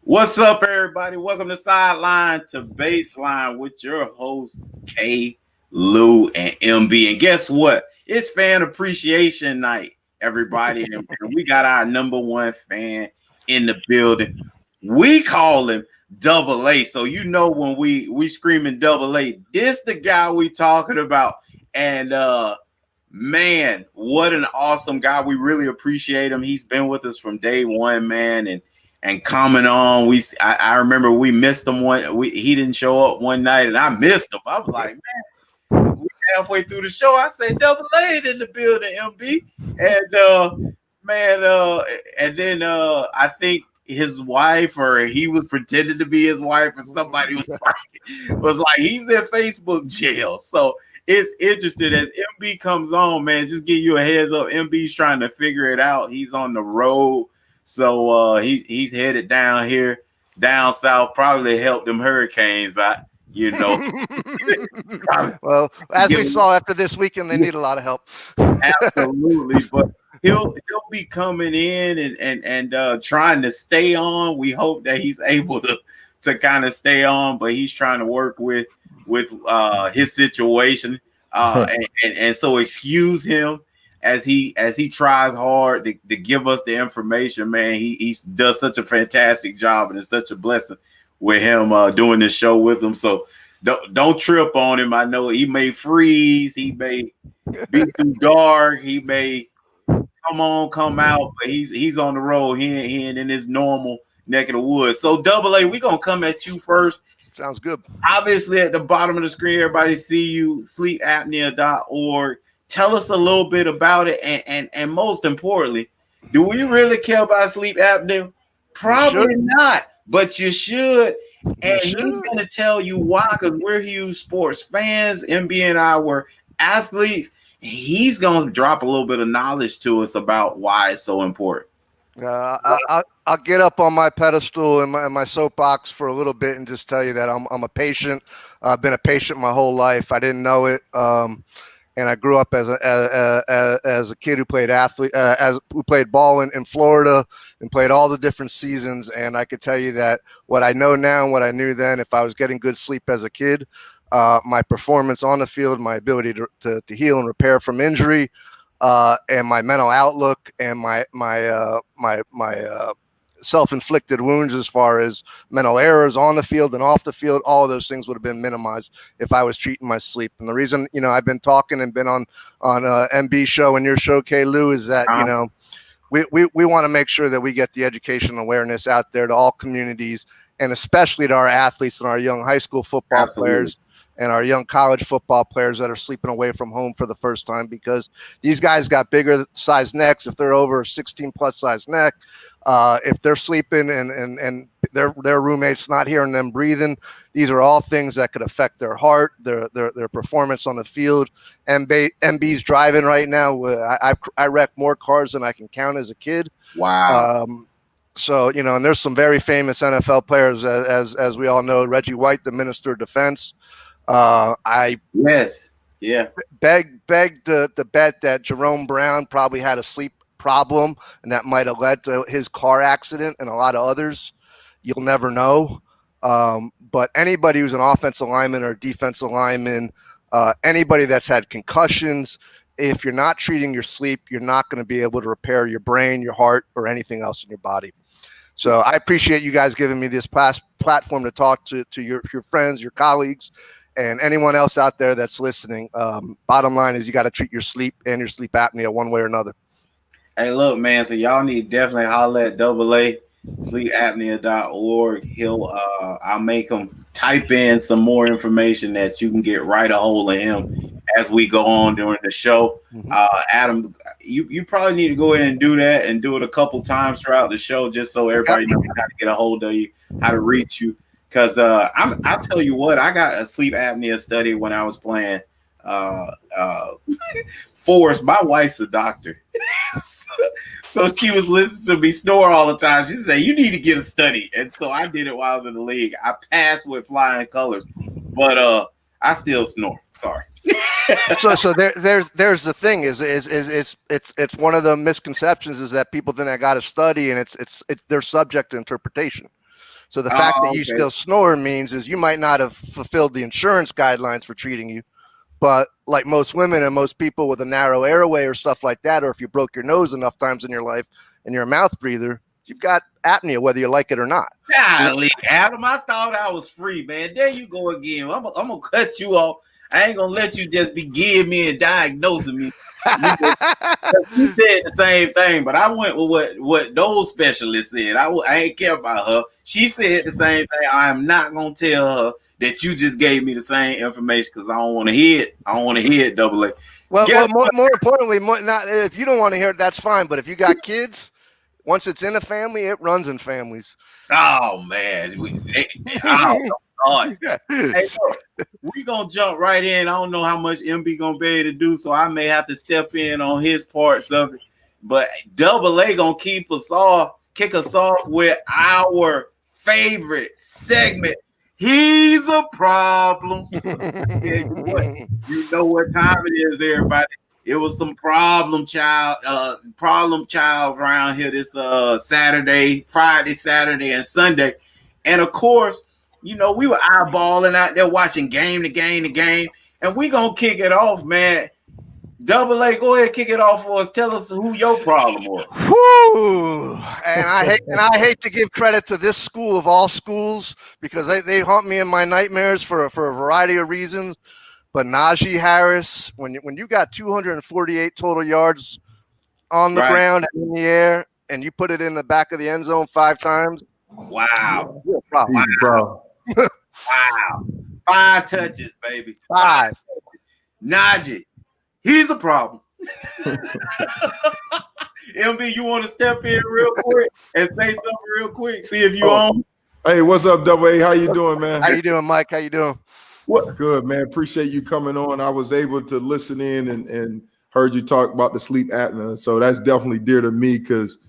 What's up, everybody? Welcome to Sideline to Baseline with your hosts, K, Lou, and MB. And guess what? It's Fan Appreciation Night, everybody. And we got our number one fan in the building. We call him Double A. So you know when we screaming Double A, this the guy we talking about. And man, what an awesome guy. We really appreciate him. He's been with us from day one, man. And coming on, I remember we missed him he didn't show up one night, and I missed him. I was like, man, we halfway through the show, I say Double A in the building, MB, and and then I think his wife, or he was pretending to be his wife, or somebody was like he's in Facebook jail. So it's interesting as MB comes on, man. Just give you a heads up, MB's trying to figure it out. He's on the road. So he's headed down here, down south, probably help them hurricanes out, you know. Well, as we saw after this weekend, they need a lot of help. Absolutely. But he'll be coming in and trying to stay on. We hope that he's able to kind of stay on, but he's trying to work with his situation. And so excuse him as he tries hard to give us the information, man. He does such a fantastic job, and it's such a blessing with him doing this show with him. So don't trip on him. I know he may freeze, he may be too dark, he may come on, come out, but he's on the road. He ain't in his normal neck of the woods. So Double A, we're gonna come at you first. Sounds good. Obviously, at the bottom of the screen, everybody see you, sleepapnea.org. Tell us a little bit about it, and most importantly, do we really care about sleep apnea? Probably not, but you should. And he's going to tell you why, because we're huge sports fans. MB and I were athletes. And he's going to drop a little bit of knowledge to us about why it's so important. I'll get up on my pedestal and my soapbox for a little bit and just tell you that I'm a patient. I've been a patient my whole life. I didn't know it. And I grew up as a kid who played who played ball in Florida and played all the different seasons. And I could tell you that what I know now and what I knew then, if I was getting good sleep as a kid, my performance on the field, my ability to heal and repair from injury, and my mental outlook and my self-inflicted wounds as far as mental errors on the field and off the field, all of those things would have been minimized if I was treating my sleep. And the reason, I've been talking and been on MB show and your show, K. Lou, is that, we want to make sure that we get the education and awareness out there to all communities, and especially to our athletes and our young high school football players and our young college football players that are sleeping away from home for the first time, because these guys got bigger size necks. If they're over a 16 plus size neck, if they're sleeping and their roommates not hearing them breathing, these are all things that could affect their heart, their performance on the field. MB's driving right now. I wreck more cars than I can count as a kid. Wow. So, and there's some very famous NFL players, as we all know. Reggie White, the Minister of Defense. Beg the bet that Jerome Brown probably had a sleep problem, and that might have led to his car accident and a lot of others. You'll never know. But anybody who's an offensive lineman or defensive lineman, anybody that's had concussions, if you're not treating your sleep, you're not going to be able to repair your brain, your heart, or anything else in your body. So I appreciate you guys giving me this platform to talk to your friends, your colleagues, and anyone else out there that's listening. Bottom line is you got to treat your sleep and your sleep apnea one way or another. Hey, look, man, so y'all need to definitely holler at Double A, sleepapnea.org. I'll make him type in some more information that you can get right a hold of him as we go on during the show. Adam, you probably need to go ahead and do that and do it a couple times throughout the show, just so everybody knows how to get a hold of you, how to reach you. Because I'll tell you what, I got a sleep apnea study when I was playing Forrest. My wife's a doctor. So she was listening to me snore all the time. She said, you need to get a study. And so I did it while I was in the league. I passed with flying colors, but I still snore. Sorry. So there's the thing is it's one of the misconceptions is that people think I got to study, and it's they're subject to interpretation. So the fact that you okay. still snore means is you might not have fulfilled the insurance guidelines for treating you. But like most women and most people with a narrow airway or stuff like that, or if you broke your nose enough times in your life and you're a mouth breather, you've got apnea, whether you like it or not. Golly, Adam, I thought I was free, man. There you go again. I'm gonna cut you off. I ain't gonna let you just be giving me and diagnosing me. You said the same thing, but I went with what those specialists said. I ain't care about her. She said the same thing. I am not gonna tell her that you just gave me the same information because I don't want to hear it. I don't want to hear it. Double A. Well, more importantly, not if you don't want to hear it, that's fine. But if you got kids, once it's in a family, it runs in families. Oh man, God. Hey, look, we gonna jump right in. I don't know how much MB gonna be able to do, so I may have to step in on his parts of it. But Double A gonna kick us off with our favorite segment. He's a problem. You know what time it is, everybody. It was some problem child around here this Friday, Saturday, and Sunday. And of course, you know, we were eyeballing out there watching game to game. And we gonna kick it off, man. Double A, go ahead, kick it off for us. Tell us who your problem was. Whew. And I hate to give credit to this school of all schools because they haunt me in my nightmares for a variety of reasons. But Najee Harris, when you got 248 total yards on the ground and in the air, and you put it in the back of the end zone 5 times, wow, wow. Wow. 5 touches, baby. 5. Najee, he's a problem. MB, you want to step in real quick and say something real quick? See if you on. Hey, what's up, Double A? How you doing, man? How you doing, Mike? How you doing? What? Good, man. Appreciate you coming on. I was able to listen in and heard you talk about the sleep apnea. So that's definitely dear to me because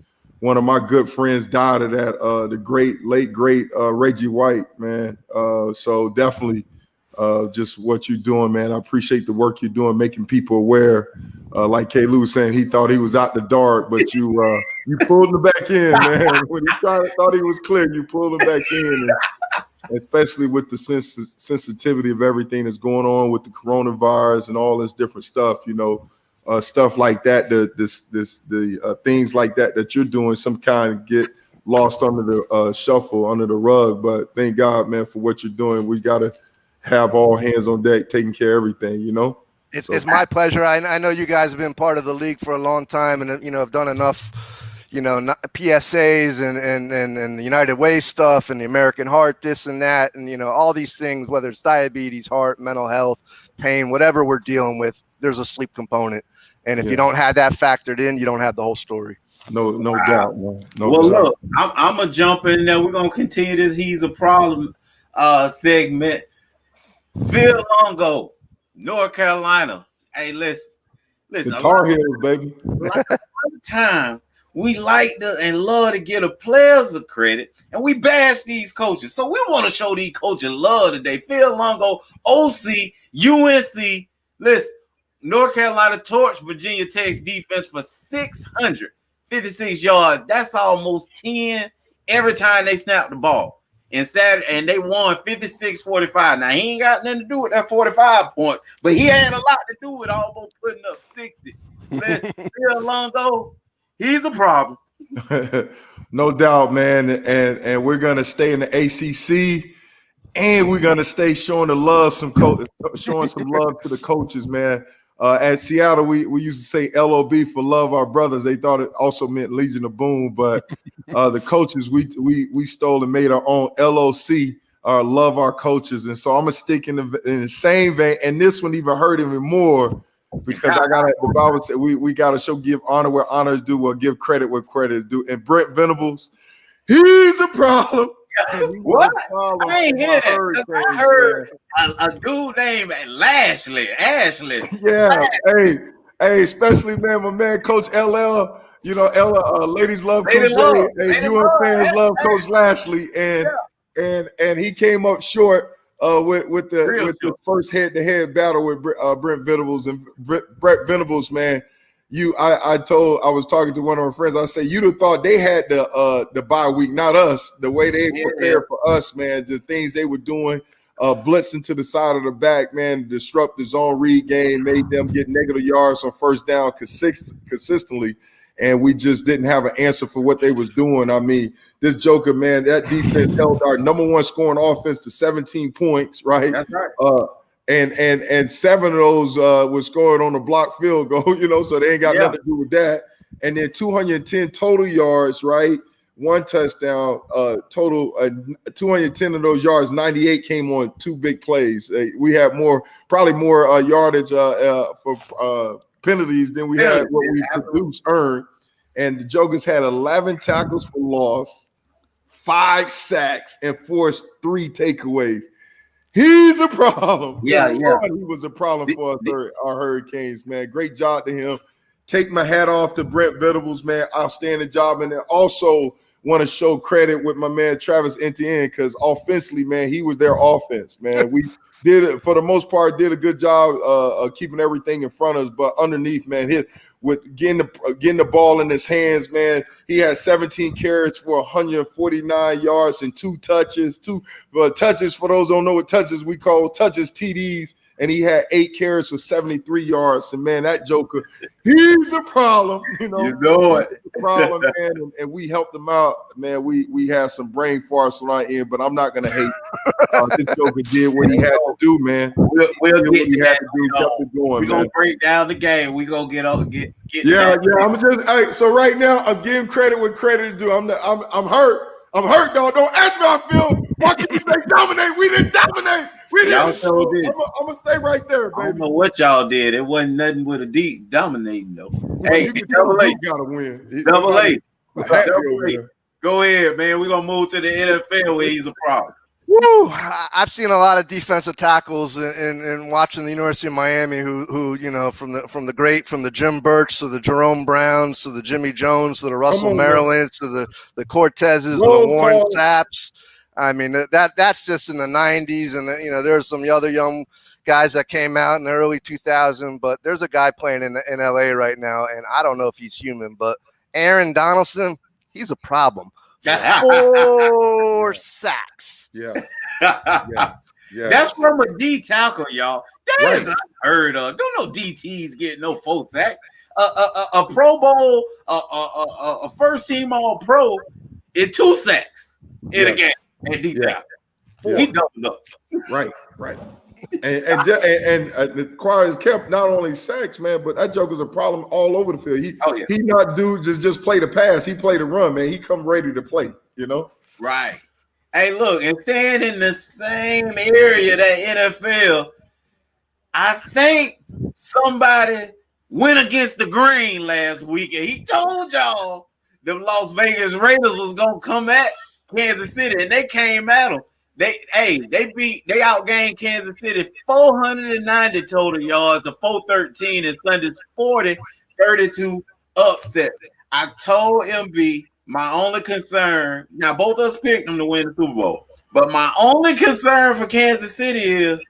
one of my good friends died of that, the late great Reggie White, man. So definitely just what you're doing, man. I appreciate the work you're doing, making people aware. Like K. Lou was saying, he thought he was out the dark, but you pulled him back in, man. When he thought he was clear, you pulled him back in. And especially with the sensitivity of everything that's going on with the coronavirus and all this different stuff, you know. Stuff like that, the things like that you're doing, some kind of get lost under the shuffle, under the rug. But thank God, man, for what you're doing. We got to have all hands on deck, taking care of everything, you know. It's my pleasure. I know you guys have been part of the league for a long time, and you know have done enough, you know, PSAs and the United Way stuff and the American Heart, this and that, and you know all these things, whether it's diabetes, heart, mental health, pain, whatever we're dealing with, there's a sleep component. And if you don't have that factored in, you don't have the whole story. No doubt. No well, doubt. Look, I'm going to jump in there. We're going to continue this He's a Problem segment. Phil Longo, North Carolina. Hey, listen. The Tar Heels, baby. Like all the time, we like to and love to get a players of credit, and we bash these coaches. So we want to show these coaches love today. Phil Longo, OC, UNC. Listen. North Carolina torched Virginia Tech's defense for 656 yards. That's almost 10 every time they snapped the ball. And they won 56-45. Now, he ain't got nothing to do with that 45 points, but he had a lot to do with almost putting up 60. Listen, Phil Longo, he's a problem. No doubt, man. And we're going to stay in the ACC, and we're going to stay showing some love to the coaches, man. At Seattle, we used to say LOB for love our brothers. They thought it also meant Legion of Boom, but the coaches we stole and made our own LOC, love our coaches. And so I'm gonna stick in the same vein. And this one even hurt even more because the Bible said we gotta give honor where honor is due, or give credit where credit is due. And Brent Venables, he's a problem. What? I ain't hear that. I heard a dude named Ashley. Yeah. Hey, especially man, my man, Coach LL. You know, ladies love Coach J. Hey, UN fans love Coach Lashley, and he came up short with the first head-to-head battle with Brent Venables. And Brent Venables, man, I was talking to one of our friends. I said you'd have thought they had the bye week, not us. The way they prepared for us, man, the things they were doing, blitzing to the side of the back, man, disrupt the zone read game, made them get negative yards on first down consistently, and we just didn't have an answer for what they was doing. I mean, this Joker, man, that defense held our number one scoring offense to 17 points, right? That's right. And 7 of those were scored on the block field goal, so they ain't got nothing to do with that. And then 210 total yards, right? 1 touchdown, total 210 of those yards, 98 came on 2 big plays. We had probably more yardage for penalties than we had what we earned. And the Jokers had 11 tackles for loss, 5 sacks, and forced 3 takeaways. He's a problem. Yeah. He was a problem for our Hurricanes, man. Great job to him. Take my hat off to Brent Venables, man. Outstanding job. And then also want to show credit with my man Travis Etienne, because offensively, man, he was their offense, man. We did, for the most part, did a good job of keeping everything in front of us. But underneath, man, with getting the ball in his hands, man, he had 17 carries for 149 yards and 2 touches. Touches, for those who don't know what touches, we call touches TDs. And he had 8 carries for 73 yards. And, man, that Joker, he's a problem. You know it. A problem, man. And we helped him out. Man, we had some brain farts on our end, but I'm not going to hate. This Joker did what he had to do, man. We'll get that. We're going to break down the game. We're going to get Yeah. So right now, I'm giving credit where credit is due. I'm hurt. I'm hurt, though. Don't ask me how I feel. Why can't you say dominate? We didn't dominate. We didn't. I'm going to stay right there, baby. I don't know what y'all did. It wasn't nothing with a D dominating, though. Hey, Double A. Got to win. Double A. Go ahead, man. We're going to move to the NFL where he's a problem. Woo! I've seen a lot of defensive tackles in watching the University of Miami who from the Jim Burch to the Jerome Browns to the Jimmy Jones to the Russell Marylands to the Cortezes, the Warren Sapps. I mean, that's just in the 90s, and there's some other young guys that came out in the early 2000s, but there's a guy playing in LA right now, and I don't know if he's human, but Aaron Donaldson, he's a problem. 4 sacks. Yeah. That's from a D tackle, y'all. That is unheard of. Don't no DTs get no 4 sacks. A Pro Bowl, a first team All Pro, in 2 sacks in a game. And D tackle. He doubled up. Right. And the Choir kept not only sacks, man, but that Joker's a problem all over the field. He not do just play the pass. He play the run, man. He come ready to play. Right. Hey, look, and staying in the same area that NFL, I think somebody went against the grain last week, and he told y'all the Las Vegas Raiders was gonna come at Kansas City, and they came at them. They outgained Kansas City 490 total yards to 413 in Sunday's 40-32 upset. I told MB my only concern, now both of us picked them to win the Super Bowl, but my only concern for Kansas City is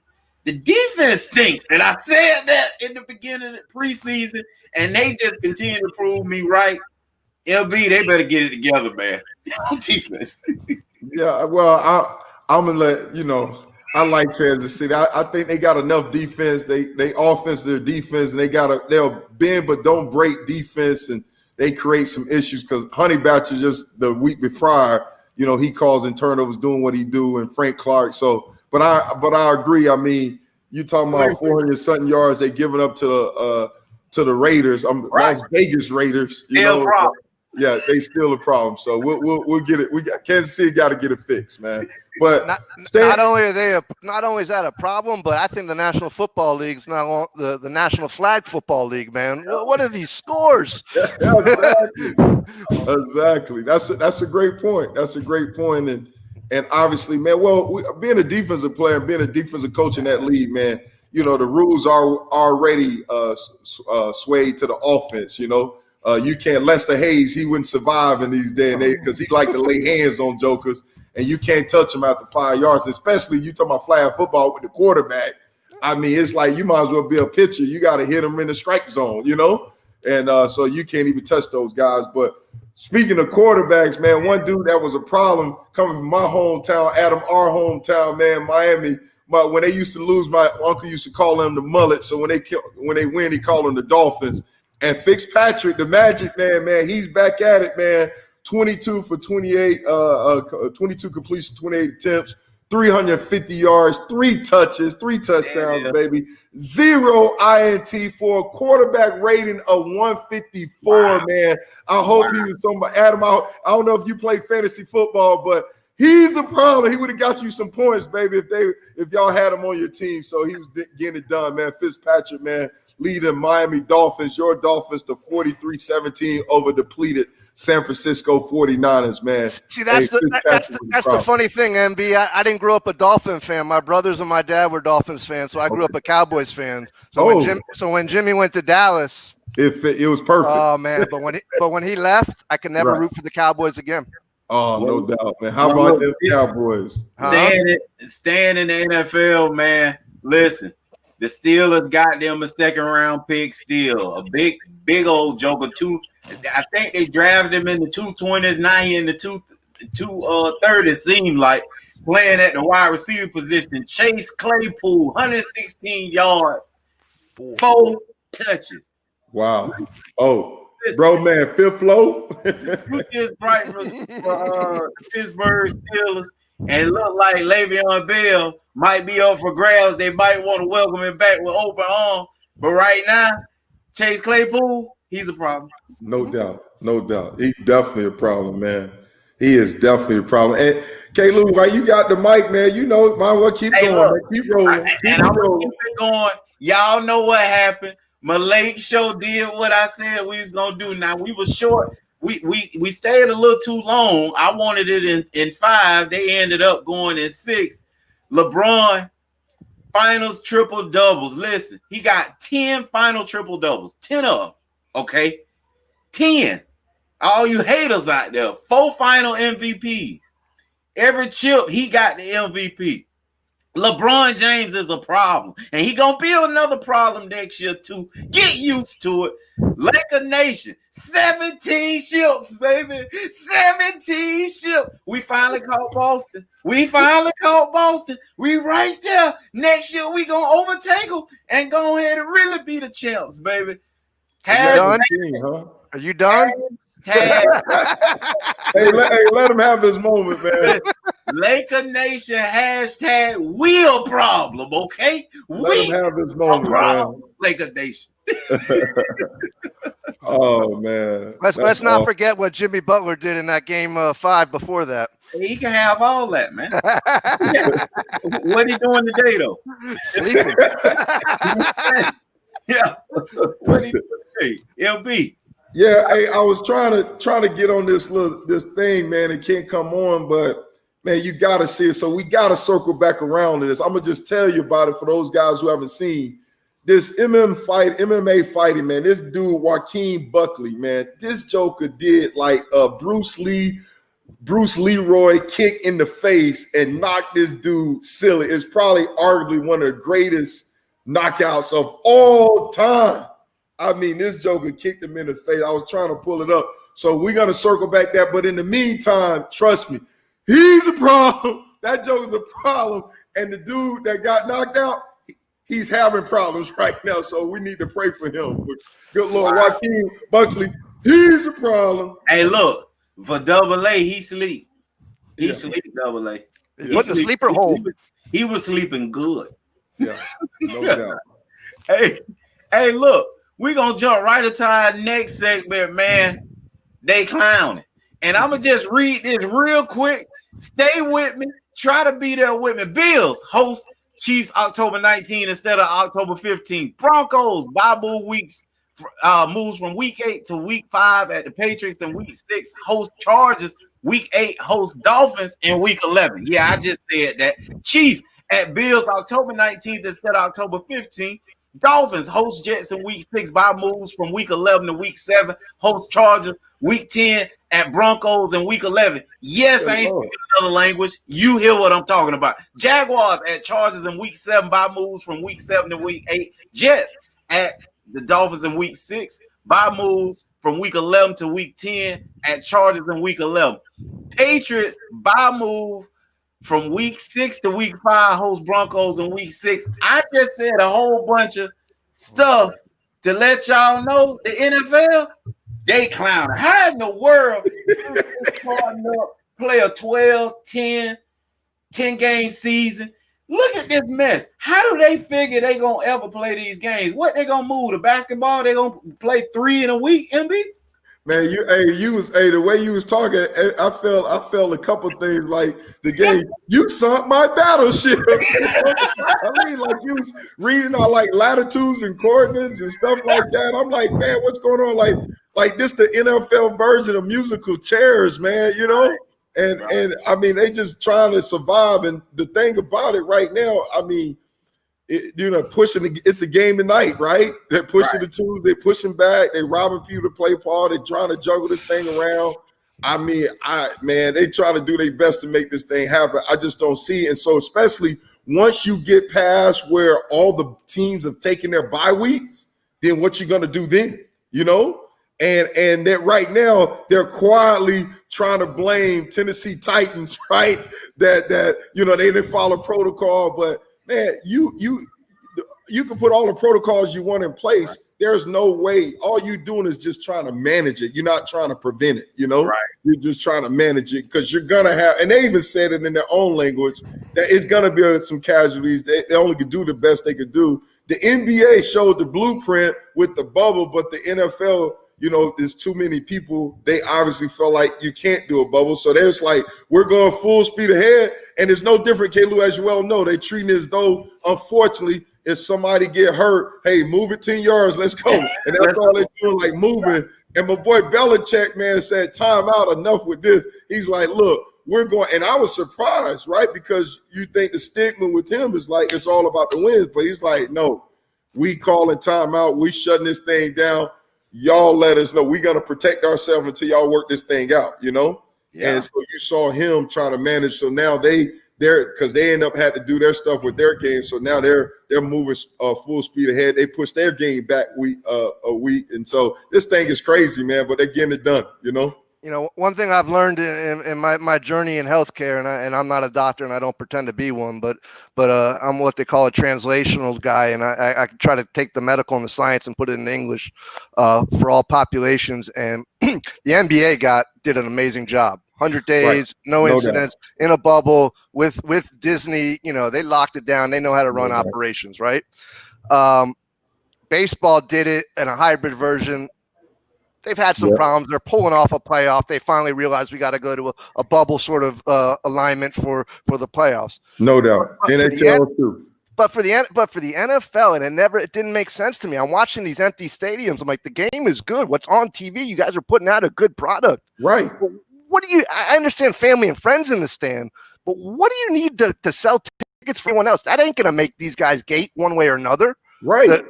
the defense stinks. And I said that in the beginning of the preseason, and they just continue to prove me right. LB, they better get it together, man. Defense. Yeah, well, I'm gonna let I like Kansas City. I think they got enough defense. They offense their defense, and they'll bend but don't break defense, and they create some issues because Honey Badger just the week before, he causing turnovers, doing what he do, and Frank Clark. So, but I agree. I mean, you talking about 400 something yards they giving up to the Raiders. Las Vegas Raiders. Yeah, they still a problem. So we'll get it. Kansas City got to get it fixed, man. But not only is that a problem, but I think the National Football League's now the National Flag Football League, man. What are these scores? Exactly. That's a great point. And obviously, man. Well, being a defensive player, being a defensive coach in that league, man. The rules are already swayed to the offense. You can't. Lester Hayes, he wouldn't survive in these day and age because he like to lay hands on jokers, and you can't touch him after 5 yards. Especially you talking about flag football with the quarterback. I mean, it's like you might as well be a pitcher. You got to hit him in the strike zone, And so you can't even touch those guys. But speaking of quarterbacks, man, one dude that was a problem coming from my hometown, Adam, our hometown, man, Miami. But when they used to lose, my uncle used to call them the mullet. So when they win, he called them the Dolphins. And Fitzpatrick, the Magic man, he's back at it, man. 22 for 28, 22 completions, 28 attempts, 350 yards, 3 touchdowns, baby. 0 INT for a quarterback rating of 154, wow. Man. I hope he was somebody. Adam, I don't know if you play fantasy football, but he's a problem. He would have got you some points, baby, if y'all had him on your team. So he was getting it done, man. Fitzpatrick, man, leading Miami Dolphins, your Dolphins, to 43-17 over depleted San Francisco 49ers, man. See, that's the funny thing, MB. I didn't grow up a Dolphin fan. My brothers and my dad were Dolphins fans, so I grew up a Cowboys fan. So when Jimmy went to Dallas, it was perfect. Oh man, but when he left, I could never root for the Cowboys again. Oh, no doubt, man. How about them Cowboys? Staying in the NFL, man. Listen, the Steelers got them a second-round pick still. A big old joker, I think they drafted him in the 220s, now he in the 230s, seemed like, playing at the wide receiver position. Chase Claypool, 116 yards, 4 touches. Wow. Oh, bro, man, fifth flow. Is bright for Pittsburgh Steelers, and it looked like Le'Veon Bell might be up for grabs. They might want to welcome him back with open arms, but right now, Chase Claypool, he's a problem. No doubt. He's definitely a problem, man. He is definitely a problem. And K-Lou, while you got the mic, man, you know, might well keep going. Look, keep rolling. I'm gonna keep it going. Y'all know what happened. Malik Show did what I said we was gonna do. Now we was short. We stayed a little too long. I wanted it in 5. They ended up going in 6. LeBron finals triple doubles. Listen, he got 10 final triple doubles. 10 of them. Okay, 10. All you haters out there. 4 final MVPs. Every chip he got the MVP. LeBron James is a problem, and he gonna be another problem next year too. Get used to it. Laker Nation, 17 ships, baby, 17 ships. We finally caught Boston. We right there. Next year we gonna overtake them and go ahead and really be the champs, baby. Are you done? Hey, let him have his moment, man. Laker Nation hashtag we a problem, okay? Let him have his moment, man. Laker Nation. Oh man. Let's not forget what Jimmy Butler did in that game 5 before that. He can have all that, man. Yeah. What he doing today though? Sleeping. Yeah. What he doing today? LB. Yeah, hey, I was trying to get on this thing, man. It can't come on, but man, you gotta see it. So we gotta circle back around to this. I'm gonna just tell you about it for those guys who haven't seen this MMA fighting, man. This dude, Joaquin Buckley, man. This joker did like a Bruce Leroy kick in the face and knocked this dude silly. It's probably arguably one of the greatest knockouts of all time. I mean, this joker kicked him in the face. I was trying to pull it up. So we're going to circle back that. But in the meantime, trust me, he's a problem. That joker's a problem. And the dude that got knocked out, he's having problems right now. So we need to pray for him. But good Lord, Joaquin Buckley, he's a problem. Hey, look, for Double A, he sleep. He sleep, Double A. Put the sleeper hole. He was sleeping good. Yeah, no doubt. Hey, look. We're going to jump right into our next segment, man. They clowning. And I'm going to just read this real quick. Stay with me. Try to be there with me. Bills host Chiefs October 19th instead of October 15th. Broncos bye weeks moves from week 8 to week 5 at the Patriots, and week 6 host Chargers. Week 8 host Dolphins in week 11. Yeah, I just said that. Chiefs at Bills October 19th instead of October 15th. Dolphins host Jets in week 6 by moves from week 11 to week 7. Host Chargers week 10 at Broncos in week 11. Yes, I ain't speaking another language. You hear what I'm talking about. Jaguars at Chargers in week 7 by moves from week 7 to week 8. Jets at the Dolphins in week 6. Bye moves from week 11 to week 10 at Chargers in week 11. Patriots bye move from week 6 to week 5, host Broncos in week 6. I just said a whole bunch of stuff to let y'all know the NFL, they clowning. How in the world play a 12, 10 game season? Look at this mess. How do they figure they gonna ever play these games? What they gonna move the basketball? They gonna play 3 in a week, MB? Man, the way you was talking, I felt a couple things like the game. You sunk my battleship. I mean, like you was reading all like latitudes and coordinates and stuff like that. I'm like, man, what's going on? Like this the NFL version of musical chairs, man. You know. And I mean, they just trying to survive. And the thing about it right now, I mean, it's a game tonight, right? They're pushing the twos, they're pushing back, they're robbing people to play ball, they're trying to juggle this thing around. I mean, they try to do their best to make this thing happen. I just don't see it. And so, especially once you get past where all the teams have taken their bye weeks, then what you gonna do then? You know? And that right now they're quietly trying to blame Tennessee Titans, right? That they didn't follow protocol, but man, you can put all the protocols you want in place. Right. There's no way. All you're doing is just trying to manage it. You're not trying to prevent it, Right. You're just trying to manage it because you're gonna have, and they even said it in their own language, that it's gonna be some casualties. They only could do the best they could do. The NBA showed the blueprint with the bubble, but the NFL, there's too many people. They obviously felt like you can't do a bubble. So there's like, we're going full speed ahead. And it's no different, K-Lou, as you well know. They treating it as though, unfortunately, if somebody get hurt, hey, move it 10 yards, let's go. And that's all they're doing, like moving. And my boy Belichick, man, said, time out, enough with this. He's like, look, we're going. And I was surprised, right? Because you think the stigma with him is like, it's all about the wins. But he's like, no, we calling time out. We shutting this thing down. Y'all let us know. We're going to protect ourselves until y'all work this thing out, Yeah. And so you saw him trying to manage. So now they're because they end up had to do their stuff with their game. So now they're moving full speed ahead. They pushed their game back a week. And so this thing is crazy, man, but they're getting it done, One thing I've learned in my journey in healthcare, and I'm not a doctor and I don't pretend to be one, but I'm what they call a translational guy, and I try to take the medical and the science and put it in English for all populations. And the NBA did an amazing job. 100 days, right. No incidents, doubt. In a bubble with Disney. They locked it down. They know how to run operations, right? Baseball did it in a hybrid version. They've had some problems. They're pulling off a playoff. They finally realized we got to go to a bubble sort of alignment for the playoffs. No doubt. NHL too. But for the NFL, and it didn't make sense to me. I'm watching these empty stadiums. I'm like, the game is good. What's on TV? You guys are putting out a good product. Right. I understand family and friends in the stand, but what do you need to sell tickets for anyone else? That ain't going to make these guys gate one way or another. Right.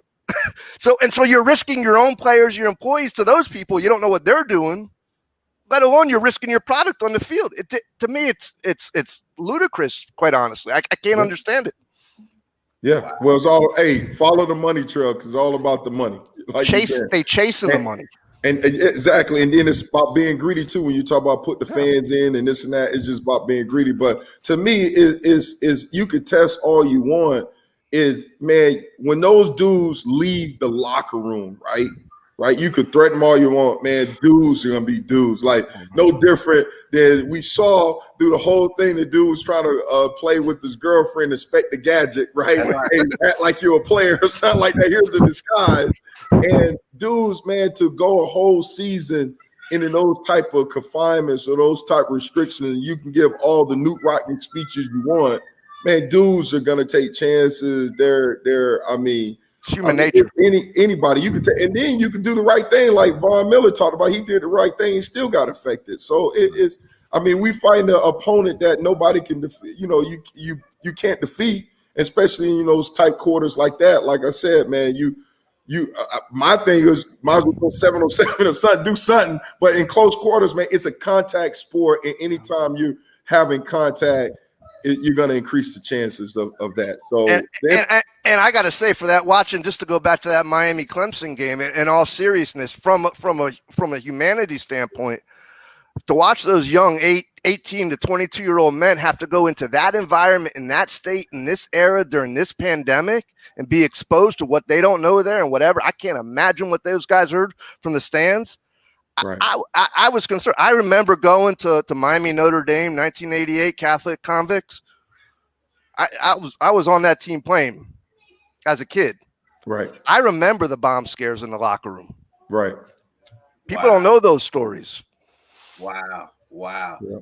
So you're risking your own players, your employees to those people. You don't know what they're doing, let alone you're risking your product on the field. To me, it's ludicrous, quite honestly. I can't understand it. Yeah. Well, it's all, follow the money trail because it's all about the money. Like they chasing the money. And exactly. And then it's about being greedy too. When you talk about put the fans in and this and that, it's just about being greedy. But to me, is you could test all you want. Is, man, when those dudes leave the locker room, right? You could threaten them all you want, man. Dudes are gonna be dudes. Like no different than we saw through the whole thing. The dude was trying to play with his girlfriend, inspect the gadget, right? And act like you're a player or something like that. Here's a disguise. And dudes, man, to go a whole season into those type of confinements or those type of restrictions, you can give all the Newt Rockne speeches you want. Man, dudes are gonna take chances. It's human nature. Anybody you can take, and then you can do the right thing, like Von Miller talked about. He did the right thing, and still got affected. So it is. We find an opponent that nobody can defeat. You can't defeat, especially in those tight quarters like that. Like I said, man, my thing is might as well go 7-on-7 or something, do something. But in close quarters, man, it's a contact sport, and anytime you're having contact, you're going to increase the chances of that. So, and I got to say, for that, watching, just to go back to that Miami Clemson game, in all seriousness, from a humanity standpoint, to watch those young 18 to 22-year-old men have to go into that environment in that state in this era during this pandemic and be exposed to what they don't know there and whatever. I can't imagine what those guys heard from the stands. Right. I was concerned. I remember going to Miami Notre Dame 1988 Catholic Convicts. I was on that team playing as a kid. Right. I remember the bomb scares in the locker room. Right. People don't know those stories. Wow. Yeah.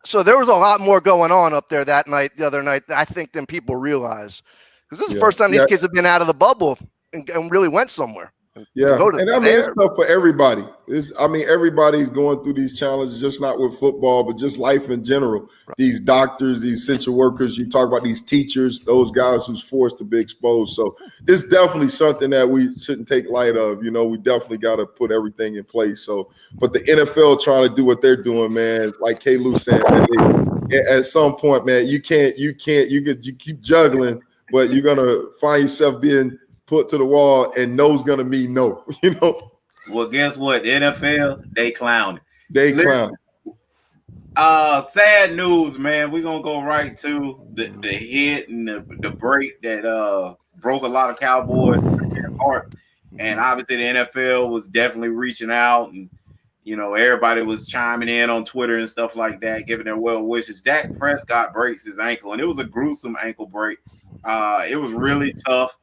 So there was a lot more going on up there the other night, I think, than people realize. Because this is the first time these kids have been out of the bubble and really went somewhere. Yeah, and I mean, it's tough for everybody. Everybody's going through these challenges, just not with football, but just life in general. Right. These doctors, these essential workers, you talk about these teachers, those guys who's forced to be exposed. So it's definitely something that we shouldn't take light of. You know, we definitely got to put everything in place. So, but the NFL trying to do what they're doing, man, like K. Lou said, at some point, man, you keep juggling, but you're going to find yourself being put to the wall, and no's gonna mean no, you know. Well, guess what? The NFL, they clowning. Sad news, man. We're gonna go right to the hit and the break that broke a lot of Cowboys' heart. And obviously the NFL was definitely reaching out, and you know, everybody was chiming in on Twitter and stuff like that, giving their well wishes. Dak Prescott breaks his ankle, and it was a gruesome ankle break. It was really tough.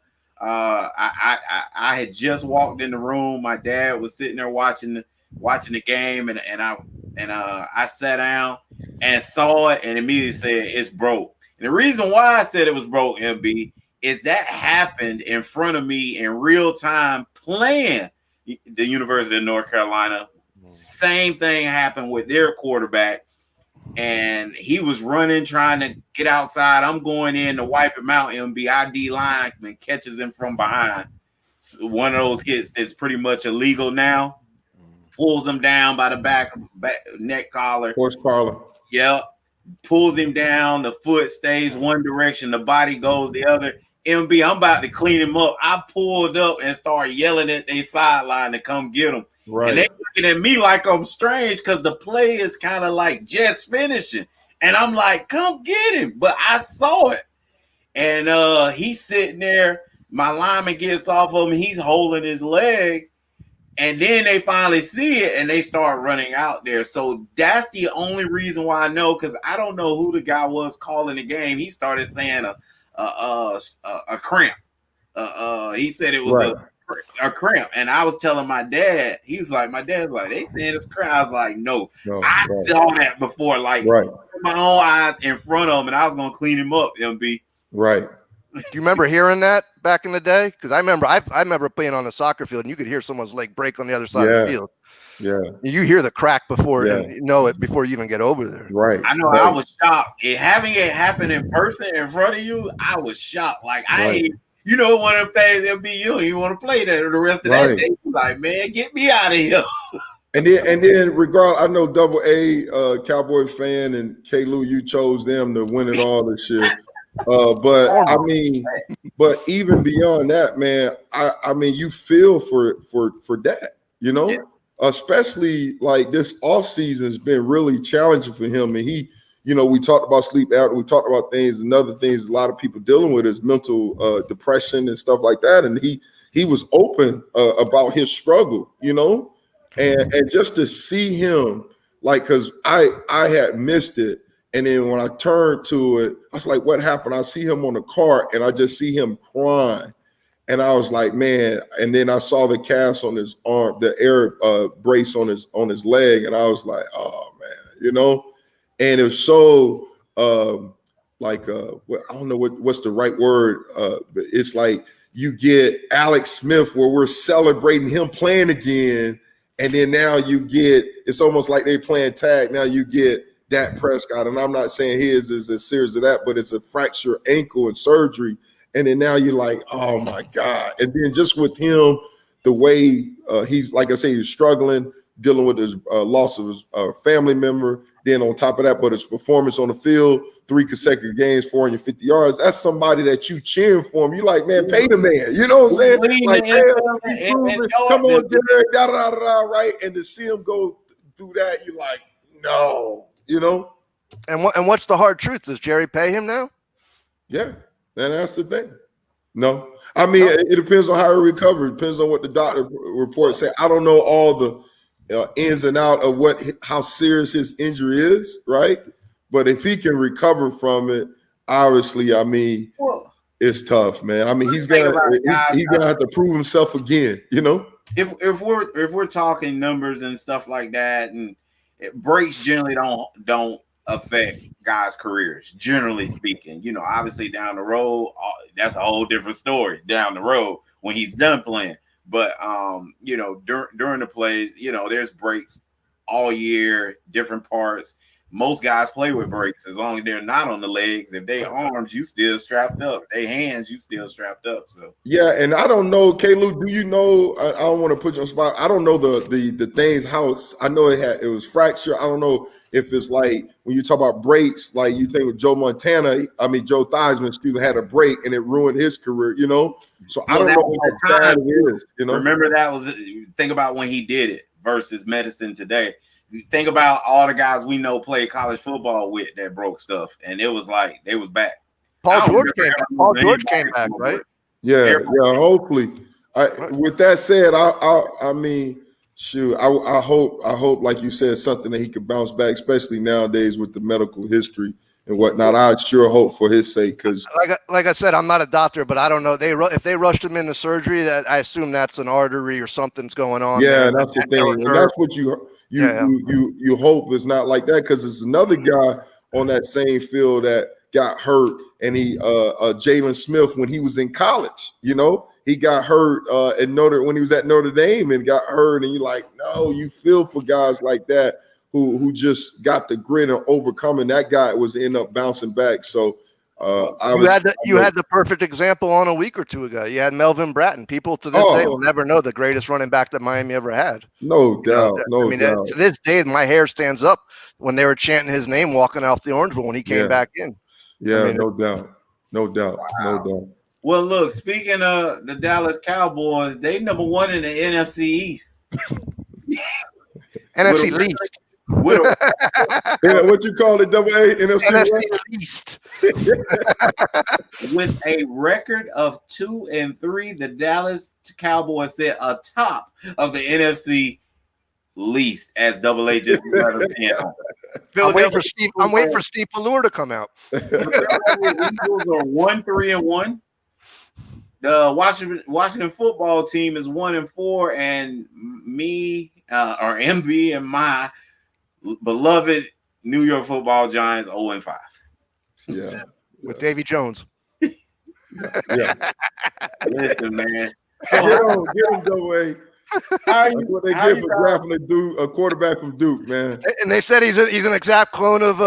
I had just walked in the room. My dad was sitting there watching the game, and I sat down and saw it and immediately said it's broke. And the reason why I said it was broke, MB, is that happened in front of me in real time playing the University of North Carolina. Same thing happened with their quarterback. And he was running, trying to get outside. I'm going in to wipe him out. MB ID lineman catches him from behind. So one of those hits that's pretty much illegal now. Pulls him down by the back neck collar. Horse collar. Yep. Pulls him down. The foot stays one direction. The body goes the other. MB, I'm about to clean him up. I pulled up and started yelling at their sideline to come get him. Right. And they looking at me like I'm strange because the play is kind of like just finishing. And I'm like, come get him. But I saw it. And he's sitting there. My lineman gets off of him. He's holding his leg. And then they finally see it and they start running out there. So that's the only reason why I know, because I don't know who the guy was calling the game. He started saying a cramp. He said it was a cramp. And I was telling my dad, my dad's like, they saying it's cramp. I was like, no, I saw that before, like my own eyes in front of him, and I was gonna clean him up, MB. Right. Do you remember hearing that back in the day? Because I remember playing on the soccer field, and you could hear someone's leg break on the other side of the field. Yeah. You hear the crack before you know it before you even get over there. Right. I know. I was shocked. Having it happen in person in front of you, I was shocked. Like you know, one of them things that'll be you want to play that the rest of that day. Like, man, get me out of here. And then regardless, I know Double A Cowboy fan, and K. Lou, you chose them to win it all this year. But I mean, but even beyond that, man, I mean, you feel for that, you know, especially like this off season has been really challenging for him. And he, you know, we talked about sleep apnea, we talked about things, and other things a lot of people dealing with is mental depression and stuff like that. And he was open about his struggle, you know, and just to see him, like, because I had missed it. And then when I turned to it, I was like, what happened? I see him on the cart and I just see him crying. And I was like, man, and then I saw the cast on his arm, the air brace on his leg. And I was like, oh man, you know, and it was so I don't know what's the right word. But it's like you get Alex Smith where we're celebrating him playing again. And then now it's almost like they're playing tag. Now you get Dak Prescott, and I'm not saying his is as serious as that, but it's a fractured ankle and surgery. And then now you're like, oh my God. And then just with him, the way he's, like I say, he's struggling, dealing with his loss of his family member. Then on top of that, but his performance on the field, 3 consecutive games, 450 yards. That's somebody that you cheering for him. You like, man, pay the man. You know what I'm saying? Like, come on, Jared, right? And to see him go through that, you're like, no, you know? And what's the hard truth? Does Jerry pay him now? Yeah, and that's the thing. No. I mean, it depends on how he recovered. It depends on what the doctor report say. I don't know all the ins and out of how serious his injury is, right? But if he can recover from it, obviously, I mean, it's tough, man. I mean, he's gonna have to prove himself again, you know. If we're talking numbers and stuff like that, and breaks generally don't affect guys' careers, generally speaking. You know, obviously down the road, that's a whole different story down the road when he's done playing. But you know, during the plays, you know, there's breaks all year, different parts. Most guys play with breaks as long as they're not on the legs. If they arms, you still strapped up. They hands, you still strapped up. So yeah, and I don't know, K-Lou, do you know? I don't want to put you on the spot. I don't know the things how I know it was fracture. I don't know if it's like when you talk about breaks, like you think with Joe Theismann, excuse me, had a break and it ruined his career, you know. So I don't know how bad it is, you know. Remember that was think about when he did it versus medicine today. Think about all the guys we know played college football with that broke stuff, and it was like they was back. Paul George came back, right? Yeah, hopefully. With that said, I mean, shoot, I hope, like you said, something that he could bounce back, especially nowadays with the medical history and whatnot. I sure hope for his sake, because like I said, I'm not a doctor, but I don't know. If they rushed him into surgery, that I assume that's an artery or something's going on. Yeah, that's the thing, and that's what you hope is not like that, because there's another guy on that same field that got hurt, and he Jalen Smith, when he was in college, you know, he got hurt when he was at Notre Dame and got hurt, and you're like, no, you feel for guys like that who just got the grit and overcoming. That guy was end up bouncing back. So you had the perfect example on a week or two ago. You had Melvin Bratton. People to this day will never know the greatest running back that Miami ever had. No doubt. To this day, my hair stands up when they were chanting his name walking out the Orange Bowl when he came back in. Yeah, no doubt. Well, look, speaking of the Dallas Cowboys, they number 1 in the NFC East. NFC least. What you call it, double A? NFC least. With a record of 2-3, the Dallas Cowboys sit atop of the NFC least, as double A just let us in. I'm waiting for Steve Ballure to come out. The Eagles are 1-3-1. The Washington football team is 1-4, and me or MB and my beloved New York Football Giants 0-5. Yeah, with Davy Jones. Yeah. Listen, man. Get him, double A. That's what they did for drafting a quarterback from Duke, man. And they said he's an exact clone of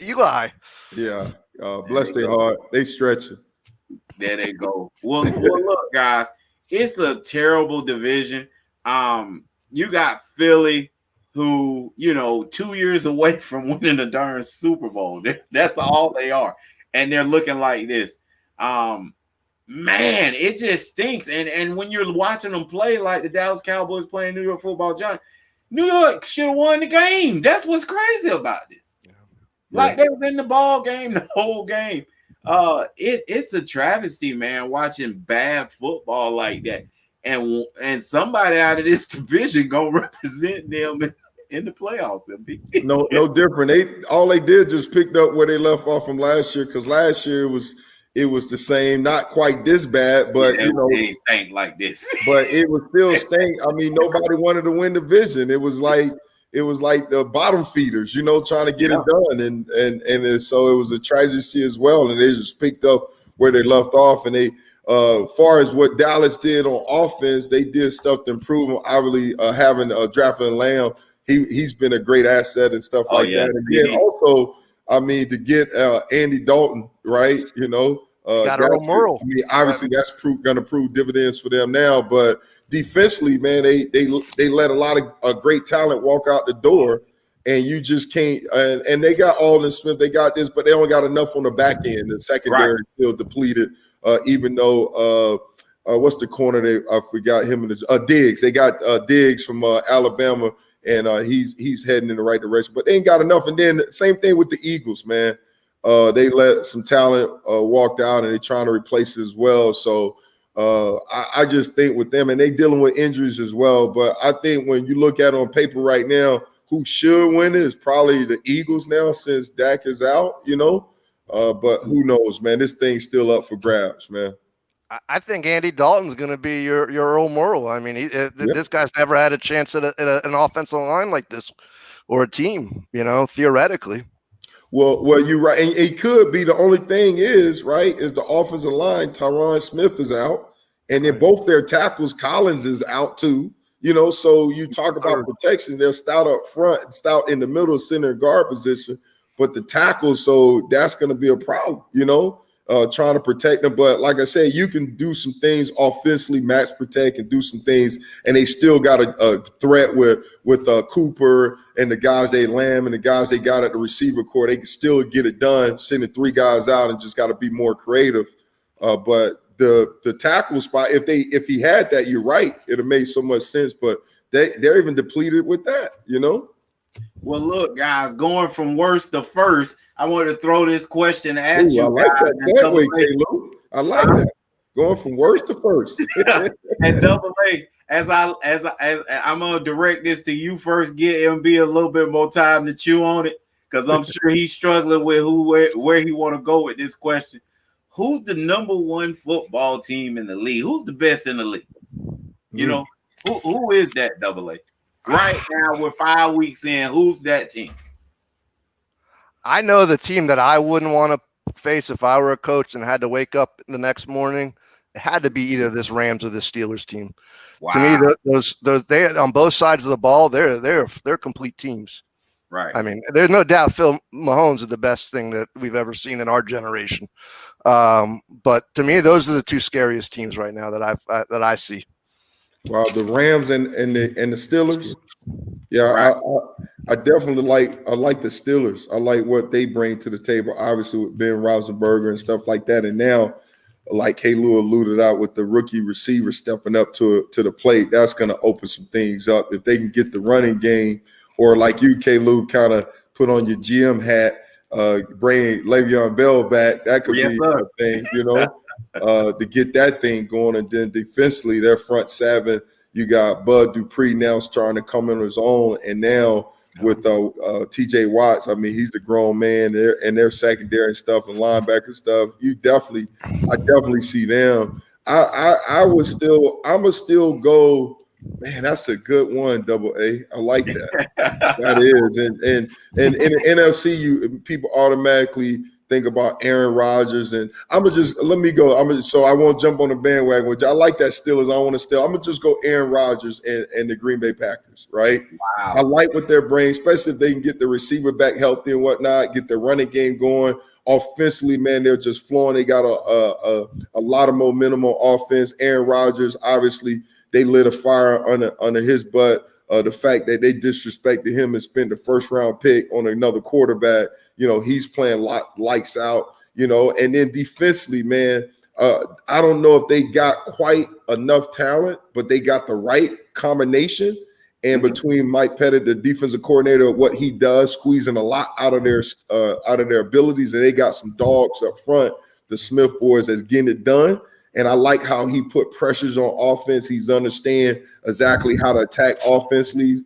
Eli. Yeah, bless their heart. They stretch it. There they go. Well, look, guys, it's a terrible division. You got Philly, who, you know, 2 years away from winning the darn Super Bowl. That's all they are, and they're looking like this. Man, it just stinks. And when you're watching them play like the Dallas Cowboys playing New York Football Giants, New York should have won the game. That's what's crazy about this. Yeah. Like they was in the ball game the whole game. It's a travesty, man, watching bad football like that. And somebody out of this division gonna represent them in the playoffs. No different. All they did just picked up where they left off from last year, because last year it was the same, not quite this bad, but it stank like this. But it was still stank. I mean, nobody wanted to win the division. It was like the bottom feeders, trying to get it done, and so it was a tragedy as well. And they just picked up where they left off, and they. Far as what Dallas did on offense, they did stuff to improve him. Obviously, having drafted Lamb, he's been a great asset and stuff like that. And then also, I mean, to get Andy Dalton, right? Got Earl Morrall. I mean, obviously that's going to prove dividends for them now. But defensively, man, they let a lot of great talent walk out the door, and you just can't. And they got Aldon Smith, they got this, but they only got enough on the back end. The secondary is still depleted, even though what's the corner? I forgot him and Diggs. They got Diggs from Alabama, and he's heading in the right direction, but they ain't got enough. And then same thing with the Eagles, man. They let some talent walked out, and they're trying to replace it as well. So I just think with them, and they dealing with injuries as well. But I think when you look at it on paper right now, who should win it is probably the Eagles now, since Dak is out, but who knows, man? This thing's still up for grabs, man. I think Andy Dalton's going to be your Earl Morrall. I mean, this guy's never had a chance at an offensive line like this or a team, theoretically. Well, you're right. And it could be. The only thing is the offensive line. Tyron Smith is out, and then both their tackles, Collins is out too. So you talk about protection. They're stout up front, stout in the middle, center guard position, but the tackles. So that's going to be a problem. Trying to protect them. But like I said, you can do some things offensively, max protect, and do some things, and they still got a threat with Cooper and the guys Lamb and the guys they got at the receiver core. They can still get it done, sending 3 guys out, and just got to be more creative. But the tackle spot, if he had that, you're right, it'd have made so much sense. But they're even depleted with that, Well, look, guys, going from worst to first, I wanted to throw this question at you. I like guys. that segue, Caleb. I like that. Going from worst to first. And Double A, as I'm gonna direct this to you first. Get MB a little bit more time to chew on it, because I'm sure he's struggling with where he want to go with this question. Who's the number 1 football team in the league? Who's the best in the league? Who is that, Double A? Right now, we're 5 weeks in. Who's that team? I know the team that I wouldn't want to face if I were a coach and had to wake up the next morning. It had to be either this Rams or this Steelers team. Wow. To me, those they on both sides of the ball, they're complete teams. Right. I mean, there's no doubt Phil Mahomes is the best thing that we've ever seen in our generation. But to me, those are the 2 scariest teams right now that I see. Wow, the Rams and the Steelers. Yeah, I definitely like the Steelers. I like what they bring to the table, obviously with Ben Roethlisberger and stuff like that. And now, like K-Lou alluded out, with the rookie receiver stepping up to the plate, that's going to open some things up. If they can get the running game, or like you, K-Lou, kind of put on your GM hat, bring Le'Veon Bell back, that could be a thing, to get that thing going. And then defensively, their front 7. You got Bud Dupree now starting to come in his own, and now with T.J. Watts, I mean, he's the grown man there, and their secondary and stuff and linebacker stuff. I definitely see them. I'm gonna still go. Man, that's a good one, Double A. I like that. That is, and in the NFC, people automatically think about Aaron Rodgers, and I'm gonna just let me go. So I won't jump on the bandwagon, which I like that Steelers. I want to still. I'm gonna just go Aaron Rodgers and the Green Bay Packers. Right? Wow. I like what they're bringing, especially if they can get the receiver back healthy and whatnot, get the running game going. Offensively, man, they're just flowing. They got a lot of momentum on offense. Aaron Rodgers, obviously, they lit a fire under his butt. The fact that they disrespected him and spent the 1st round pick on another quarterback. He's playing lights out, and then defensively, man, I don't know if they got quite enough talent, but they got the right combination. And between Mike Pettit, the defensive coordinator, what he does, squeezing a lot out of their abilities, and they got some dogs up front, the Smith boys, that's getting it done. And I like how he put pressures on offense. He's understand exactly how to attack offense, and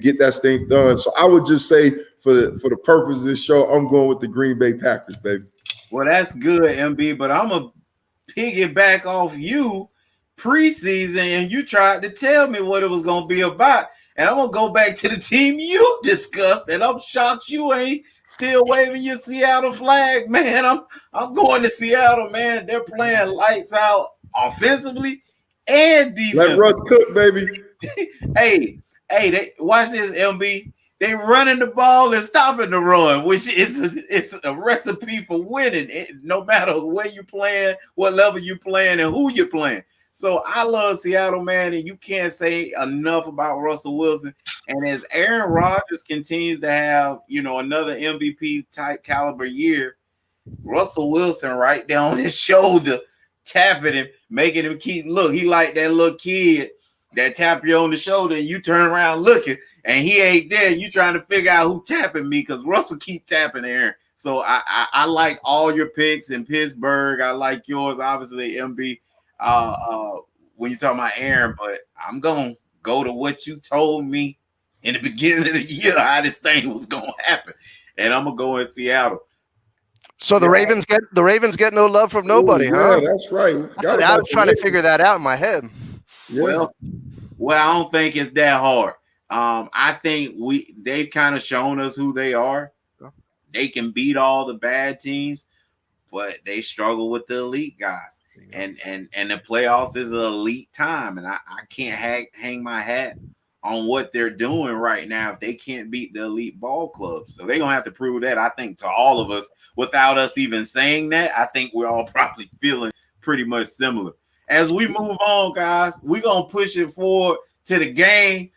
get that thing done. So I would just say, for the purpose of this show, I'm going with the Green Bay Packers, baby. Well, that's good, MB, but I'm going to piggyback off you preseason, and you tried to tell me what it was going to be about, and I'm going to go back to the team you discussed, and I'm shocked you ain't still waving your Seattle flag, man. I'm going to Seattle, man. They're playing lights out offensively and defensively. Let Russ cook, baby. Hey, watch this, MB. They running the ball and stopping the run, which is a recipe for winning. No matter where you playing, what level you playing, and who you're playing. So I love Seattle, man, and you can't say enough about Russell Wilson. And as Aaron Rodgers continues to have, another MVP type caliber year, Russell Wilson right there on his shoulder, tapping him, making him look. He like that little kid that tap you on the shoulder and you turn around looking and he ain't there. You trying to figure out who tapping me because Russell keep tapping Aaron. So I like all your picks in Pittsburgh. I like yours, obviously, MB. When you talking about Aaron, but I'm gonna go to what you told me in the beginning of the year how this thing was gonna happen, and I'm gonna go in Seattle. So the Ravens get no love from nobody, huh? Yeah, that's right. I was trying to figure that out in my head. Yeah. Well, I don't think it's that hard. I think they've kind of shown us who they are. They can beat all the bad teams, but they struggle with the elite guys. And the playoffs is an elite time, and I can't hang my hat on what they're doing right now if they can't beat the elite ball clubs. So they're gonna have to prove that, I think, to all of us without us even saying that. I think we're all probably feeling pretty much similar. As we move on, guys, we're gonna push it forward to the game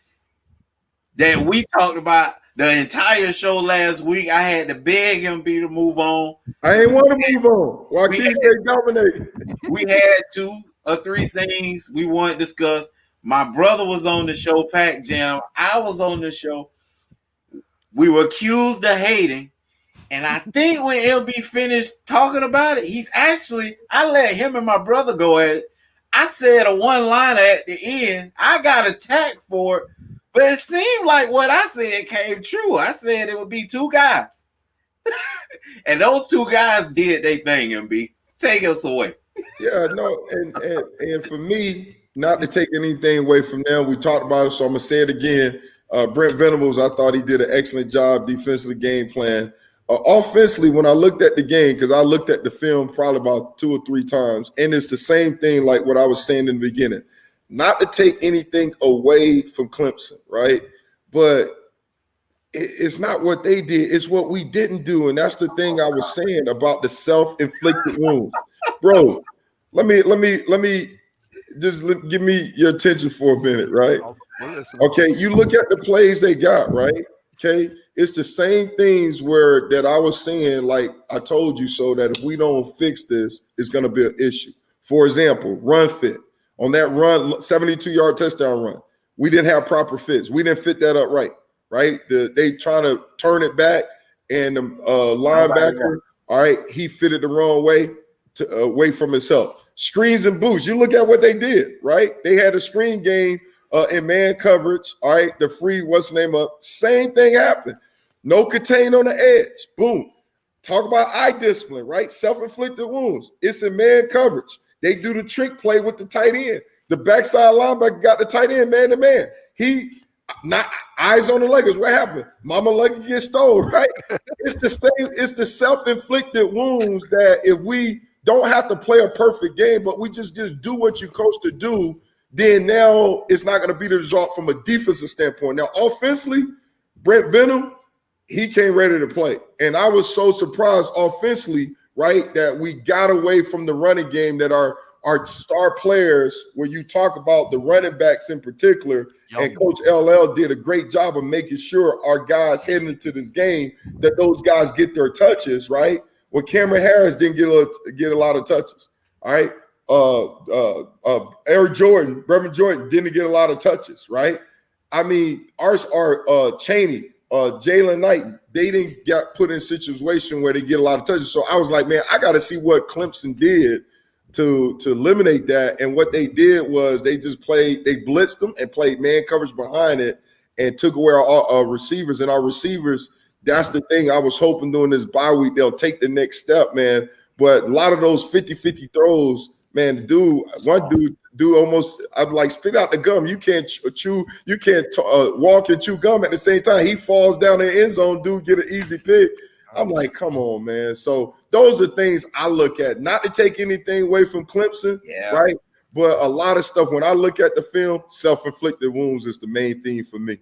that we talked about the entire show last week. I had to beg him to move on. I ain't want to move on. Joaquin stay dominating. We had 2 or 3 things we want to discuss. My brother was on the show, Pac Jam. I was on the show. We were accused of hating. And I think when LB finished talking about it, I let him and my brother go at it. I said a one-liner at the end. I got attacked for it. But it seemed like what I said came true. I said it would be 2 guys. And those 2 guys did their thing, MB. Take us away. Yeah, no, and for me, not to take anything away from them, we talked about it, so I'm gonna say it again. Brent Venables, I thought he did an excellent job defensively game plan. Offensively, when I looked at the game, because I looked at the film probably about 2 or 3 times, and it's the same thing like what I was saying in the beginning. Not to take anything away from Clemson, right? But it's not what they did, it's what we didn't do. And that's the thing I was saying about the self-inflicted wounds. Bro, let me just give me your attention for a minute, right? Okay, you look at the plays they got, right? Okay, it's the same things that I was saying, like I told you so, that if we don't fix this, it's going to be an issue. For example, run fit. On that run, 72-yard touchdown run, we didn't have proper fits. We didn't fit that up right? They trying to turn it back, and the linebacker, all right, he fitted the wrong way away from himself. Screens and boosts. You look at what they did, right? They had a screen game in man coverage. All right, the free, what's the name up? Same thing happened. No contain on the edge. Boom. Talk about eye discipline, right? Self-inflicted wounds. It's in man coverage. They do the trick play with the tight end. The backside linebacker got the tight end man to man. He not eyes on the Lakers. What happened? Mama Lucky gets stolen, right? It's the same. It's the self-inflicted wounds that if we don't have to play a perfect game, but we just do what you're supposed to do, then now it's not going to be the result from a defensive standpoint. Now, offensively, Brent Venom, he came ready to play. And I was so surprised offensively, right, that we got away from the running game, that our star players, where you talk about the running backs in particular, and Coach LL did a great job of making sure our guys heading into this game, that those guys get their touches, right? Well, Cameron Harris didn't get a lot of touches, all right? Reverend Jordan didn't get a lot of touches, right? I mean, ours are Chaney, Jalen Knight, they didn't get put in a situation where they get a lot of touches. So I was like, man, I got to see what Clemson did to eliminate that. And what they did was they blitzed them and played man coverage behind it and took away our receivers. And our receivers, that's the thing I was hoping during this bye week, they'll take the next step, man. But a lot of those 50-50 throws, man, one dude almost, I'm like, spit out the gum. You can't walk and chew gum at the same time. He falls down in the end zone, dude, get an easy pick. I'm like, come on, man. So those are things I look at, not to take anything away from Clemson, right? But a lot of stuff, when I look at the film, self-inflicted wounds is the main thing for me.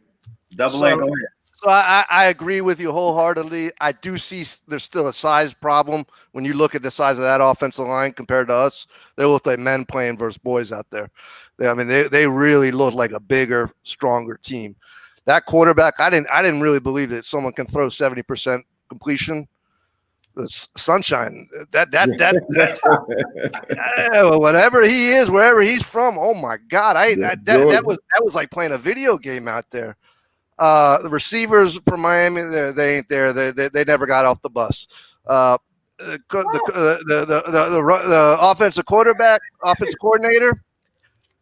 So So I agree with you wholeheartedly. I do see there's still a size problem when you look at the size of that offensive line compared to us. They look like men playing versus boys out there. They really look like a bigger, stronger team. That quarterback, I didn't really believe that someone can throw 70% completion. The sunshine, whatever he is, wherever he's from. Oh my God, that was like playing a video game out there. The receivers from Miami, they ain't there. They never got off the bus. The offensive coordinator.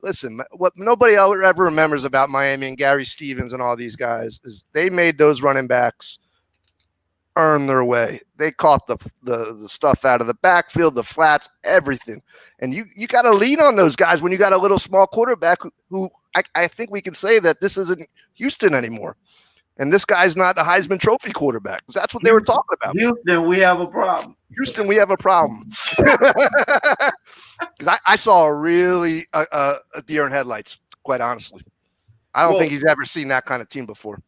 Listen, what nobody ever remembers about Miami and Gary Stevens and all these guys is they made those running backs earn their way. They caught the stuff out of the backfield, the flats, everything. And you got to lean on those guys when you got a little small quarterback who I think we can say that this isn't Houston anymore. And this guy's not a Heisman Trophy quarterback. That's what they were talking about. Houston, we have a problem. Houston, we have a problem. Because I saw a deer in headlights, quite honestly. I don't think he's ever seen that kind of team before.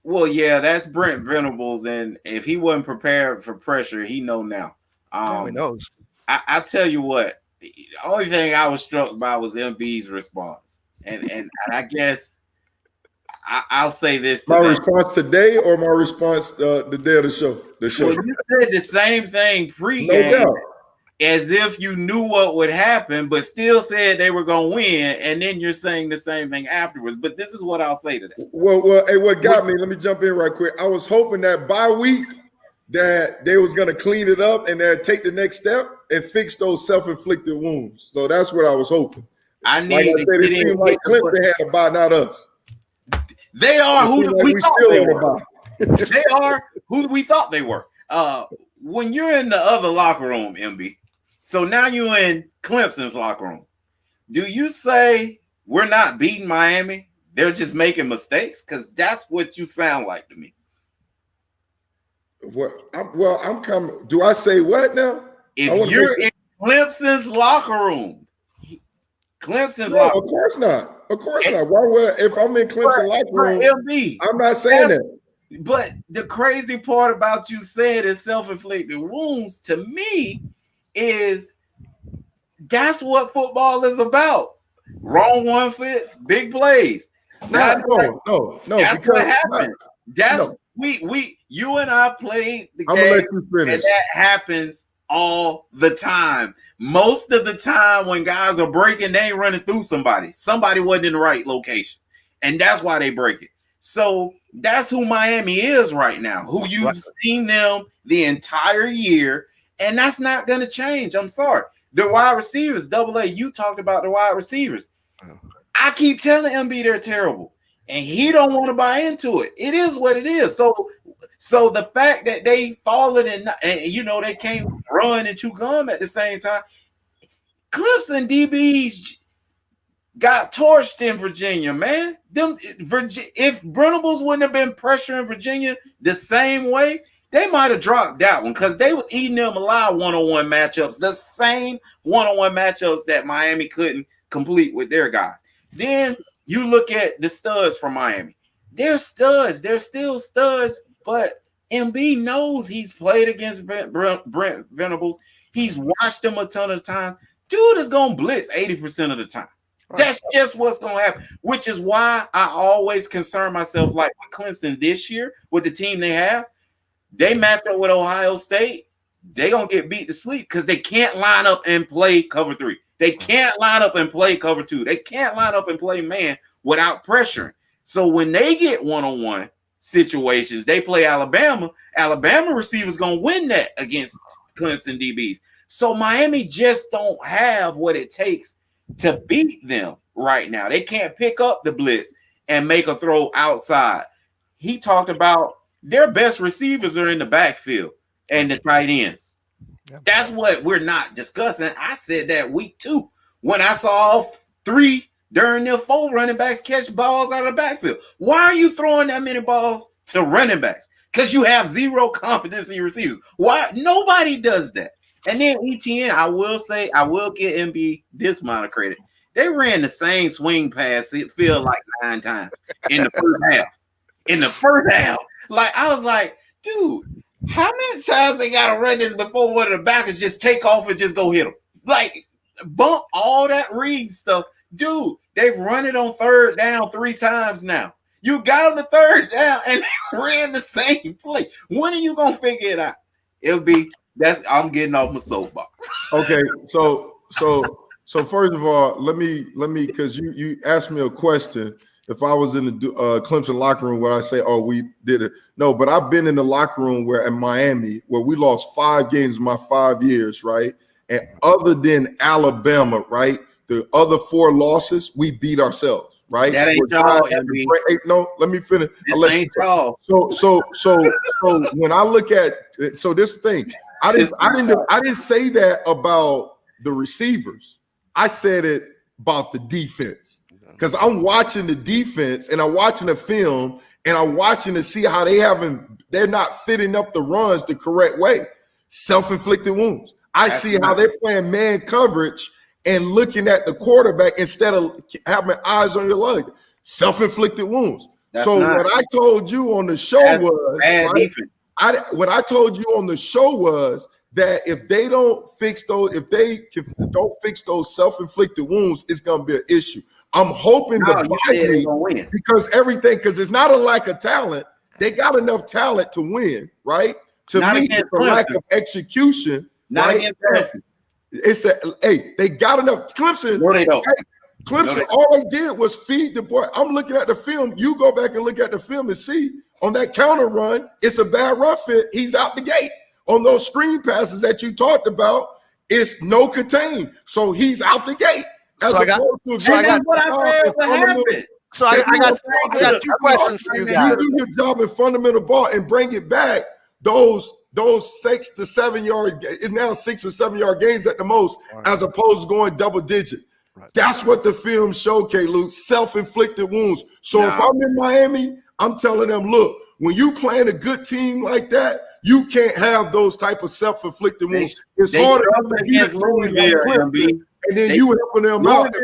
Well, yeah, that's Brent Venables, and if he wasn't prepared for pressure, he know now. He knows. I tell you what, the only thing I was struck by was MB's response, and I guess I'll say this: my response today, or my response the day of the show. The show. Well, you said the same thing pregame, no doubt, as if you knew what would happen, but still said they were going to win, and then you're saying the same thing afterwards. But this is what I'll say to that. Well, hey, what got me? Let me jump in right quick. I was hoping that bye week that they was going to clean it up and they'd take the next step and fix those self-inflicted wounds. So that's what I was hoping. I need to get in. Like Clemson had a bye, not us. They are who we thought they were. They are who we thought they were. When you're in the other locker room, MB, so now you're in Clemson's locker room, do you say we're not beating Miami? They're just making mistakes? Because that's what you sound like to me. I'm coming. Do I say what now? If you're in Clemson's locker room, of course not. Of course not. Why would if I'm in Clemson locker room? MB, I'm not saying that. But the crazy part about you saying it's self-inflicted wounds to me is that's what football is about. Wrong one fits, big plays. No. That's what happened. You and I played the game, and that happens all the time. Most of the time when guys are breaking, they ain't running through somebody. Somebody wasn't in the right location, and that's why they break it. So that's who Miami is right now, who you've seen them the entire year, and that's not going to change. I'm sorry. The wide receivers, AA, you talked about the wide receivers. I keep telling MB they're terrible, and he don't want to buy into it. It is what it is. So the fact that they fallen and they can't run and chew gum at the same time, Clemson DBs got torched in Virginia, man. If Venables wouldn't have been pressuring Virginia the same way, they might have dropped that one because they was eating them alive one-on-one matchups, the same one-on-one matchups that Miami couldn't complete with their guys. Then you look at the studs from Miami. They're studs. They're still studs, but MB knows he's played against Brent Venables. He's watched him a ton of times. Dude is going to blitz 80% of the time. That's just what's going to happen, which is why I always concern myself like with Clemson this year with the team they have. They match up with Ohio State. They're going to get beat to sleep because they can't line up and play cover 3. They can't line up and play cover 2. They can't line up and play man without pressuring. So when they get one-on-one situations, they play Alabama. Alabama receivers going to win that against Clemson DBs. So Miami just don't have what it takes to beat them right now. They can't pick up the blitz and make a throw outside. He talked about their best receivers are in the backfield and the tight ends. Yep. That's what we're not discussing. I said that week 2 when I saw 3 during their 4 running backs catch balls out of the backfield. Why are you throwing that many balls to running backs? Because you have zero confidence in your receivers. Why? Nobody does that. And then ETN, I will get MB this amount of credit. They ran the same swing pass, it feels like 9 times in the first half. in the first half. Like, I was like, dude, how many times they got to run this before one of the backers just take off and just go hit them? Like, bump all that read stuff. Dude, they've run it on third down 3 times now. You got on the third down and they ran the same play. When are you going to figure it out? I'm getting off my soapbox. Okay, so first of all, let me because you asked me a question. If I was in the Clemson locker room, would I say, "Oh, we did it"? No, but I've been in the locker room in Miami where we lost 5 games in my 5 years, right? And other than Alabama, right, the other 4 losses we beat ourselves, right? That ain't y'all. No, let me finish. Ain't y'all. So when I look at this thing, I didn't say that about the receivers. I said it about the defense. Because I'm watching the defense and I'm watching the film and I'm watching to see how they're not fitting up the runs the correct way. Self-inflicted wounds. I see how they're playing man coverage and looking at the quarterback instead of having eyes on your leg. Self-inflicted wounds. What I told you on the show was what I told you on the show was that if they don't fix those, self-inflicted wounds, it's gonna be an issue. I'm hoping because it's not a lack of talent. They got enough talent to win, right? To me, it's a lack of execution. Not right? against Clemson. They got enough. Clemson. No, they don't. Clemson, all they did was feed the boy. I'm looking at the film. You go back and look at the film and see on that counter run, it's a bad run fit. He's out the gate. On those screen passes that you talked about, it's no contain. So he's out the gate. I got 2 questions for you guys. You do your job in fundamental ball and bring it back. Those 6 to 7 yard, it's now 6 or 7 yard gains at the most, as opposed to going double digit. Right. That's what the film showed, K-Luke, self-inflicted wounds. So if I'm in Miami, I'm telling them, look, when you playing a good team like that, you can't have those type of self-inflicted wounds. It's harder against Louisville, and then you helping them out.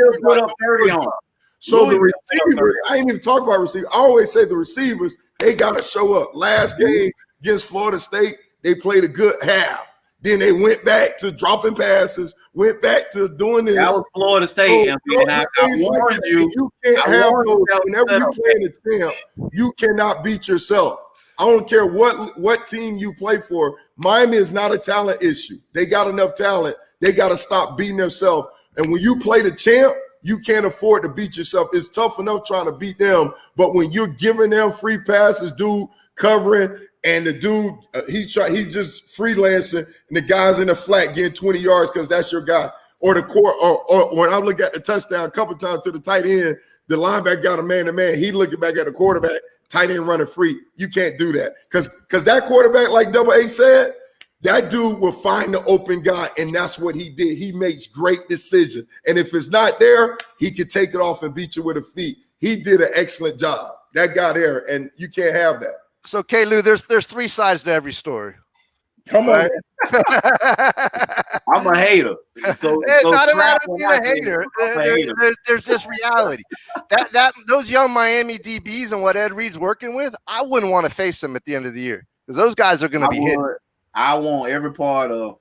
So the receivers, I ain't even talk about receivers. I always say the receivers, they got to show up. Last game against Florida State, they played a good half. Then they went back to dropping passes, went back to doing this. That was Florida State. And I warned you. You can't have those. Whenever you play in the champ, you cannot beat yourself. I don't care what team you play for. Miami is not a talent issue. They got enough talent. They got to stop beating themselves. And when you play the champ, you can't afford to beat yourself. It's tough enough trying to beat them. But when you're giving them free passes, dude covering, and the dude, he's just freelancing, and the guy's in the flat getting 20 yards because that's your guy. Or the court, or when I look at the touchdown a couple times to the tight end, the linebacker got a man-to-man. He looking back at the quarterback, tight end running free. You can't do that. Because that quarterback, like Double A said, that dude will find the open guy, and that's what he did. He makes great decisions. And if it's not there, he can take it off and beat you with a feet. He did an excellent job. That got there, and you can't have that. So, K-Lou, there's 3 sides to every story. Come on. I'm a hater. So it's not a matter of being a hater. There's just reality. That those young Miami DBs and what Ed Reed's working with, I wouldn't want to face them at the end of the year because those guys are going to be hit. I want every part of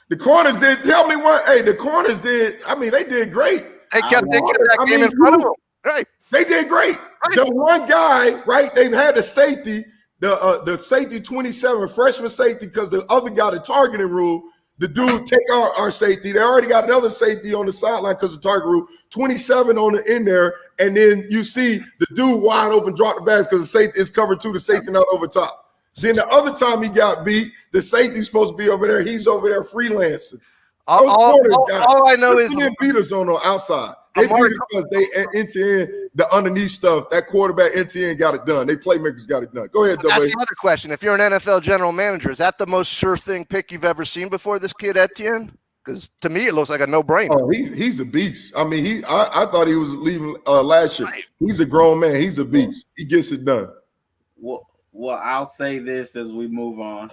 the corners. Did tell me what? Hey, the corners did. I mean, they did great. They kept that game in front of them. Right. They did great. Right. The one guy, right? They've had the safety. The safety 27 freshman safety because the other guy the targeting rule, the dude take our safety. They already got another safety on the sideline because of target rule, 27 on the in there, and then you see the dude wide open drop the basket because the safety is covered too, the safety not over top. Then the other time he got beat, the safety's supposed to be over there. He's over there freelancing. All I know is beat us on the outside. They beat us because they end-to-end, the underneath stuff, that quarterback end-to-end got it done. They playmakers got it done. Go ahead, That's the other question. If you're an NFL general manager, is that the most sure thing pick you've ever seen before, this kid Etienne? Because to me, it looks like a no-brainer. Oh, he's a beast. I mean, I thought he was leaving last year. He's a grown man. He's a beast. He gets it done. Well, I'll say this as we move on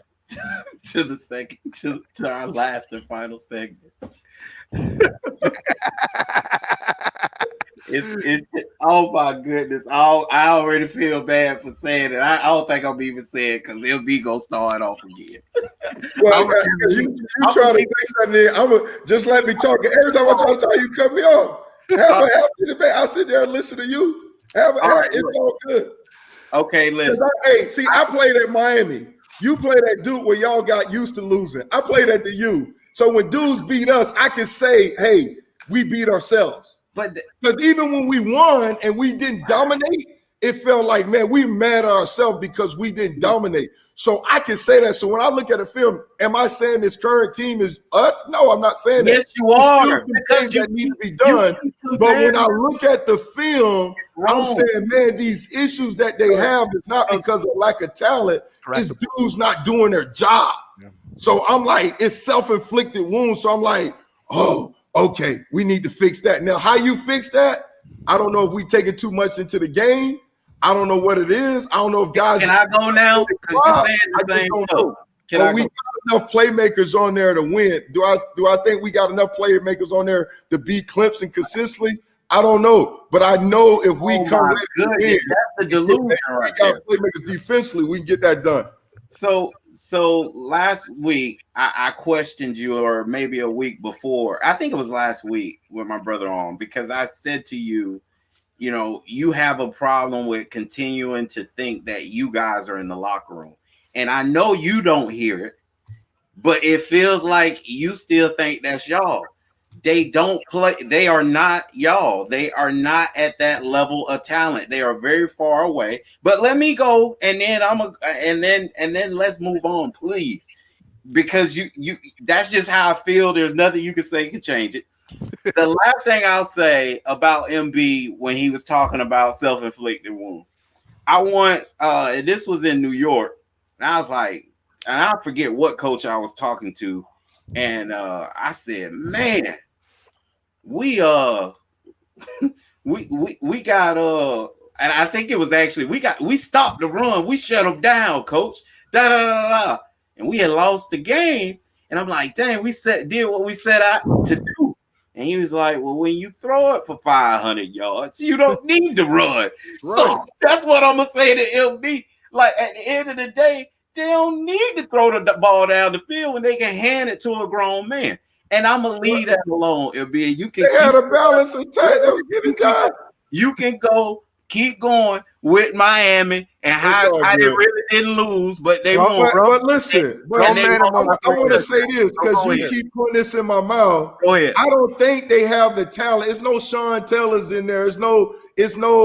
to the second, to our last and final segment. It's oh my goodness. I already feel bad for saying it. I don't think I'm even saying because LB gonna start off again. Well, you try to say something there. Just let me talk. Every time I try to talk, you cut me off. Have a happy debate. I sit there and listen to you. It's all good. Okay, listen. I played at Miami. You played at Duke where y'all got used to losing. I played at the U. So when dudes beat us, I can say, hey, we beat ourselves. But because even when we won and we didn't dominate, it felt like, man, we mad at ourselves because we didn't dominate. So I can say that. So when I look at a film, am I saying this current team is us? No, I'm not saying that. Yes, you are. Because that need to be done. But when I look at the film, I'm saying, man, these issues that they have is not because of lack of talent. It's dudes not doing their job. Yeah. So I'm like, it's self-inflicted wounds. So I'm like, oh, okay, we need to fix that. Now, how you fix that? I don't know if we take it too much into the game. I don't know what it is. I don't know if guys. Can I go now? Because you're saying the same stuff. We got enough playmakers on there to win. Do I think we got enough playmakers on there to beat Clemson consistently? I don't know, but I know if we come ready to win, that's the delusion right we got playmakers defensively, we can get that done. So last week I questioned you, or maybe a week before. I think it was last week with my brother on, because I said to you, you know, you have a problem with continuing to think that you guys are in the locker room. And I know you don't hear it, but it feels like you still think that's y'all. They don't play. They are not y'all. They are not at that level of talent. They are very far away. But let me go, and then let's move on, please, because you that's just how I feel. There's nothing you can say can change it. The last thing I'll say about MB when he was talking about self-inflicted wounds, I once this was in New York, and I was like, and I forget what coach I was talking to, and I said, man, we got and I think it was actually we stopped the run, we shut them down, coach. And we had lost the game, and I'm like, dang, we did what we set out to do. And he was like, well, when you throw it for 500 yards, you don't need to run. Right. So that's what I'm gonna say to LB. Like, at the end of the day, they don't need to throw the ball down the field when they can hand it to a grown man. And I'm gonna leave that alone, LB. You can. They had a balance of time. They were getting done. You can keep going with Miami and how they really didn't lose, but they won. But listen, I want to say this because you keep putting this in my mouth. Go ahead. I don't think they have the talent. It's no Sean Taylor's in there. It's no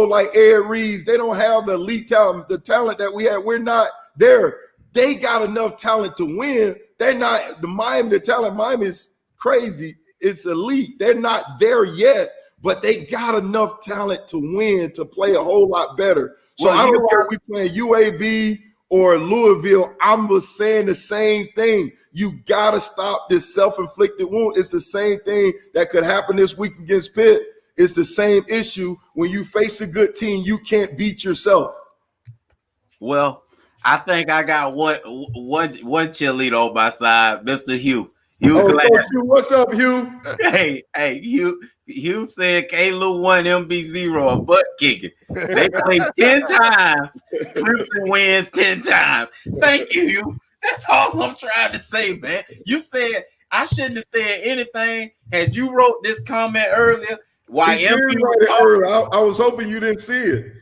like Ed Reeves. They don't have the elite talent, the talent that we have. We're not there. They got enough talent to win. They're not the talent. Miami is crazy. It's elite. They're not there yet. But they got enough talent to win, to play a whole lot better. So I don't care if we playing UAB or Louisville. I'm just saying the same thing. You got to stop this self-inflicted wound. It's the same thing that could happen this week against Pitt. It's the same issue. When you face a good team, you can't beat yourself. Well, I think I got one cheerleader on my side, Mr. Hugh. Hugh, what's up, Hugh? Hey, Hugh said K-Lou 1, MB 0, a butt kicking. They played 10 times. Clemson wins 10 times. Thank you, Hugh. That's all I'm trying to say, man. You said I shouldn't have said anything. Had you wrote this comment earlier, why MB I was hoping you didn't see it.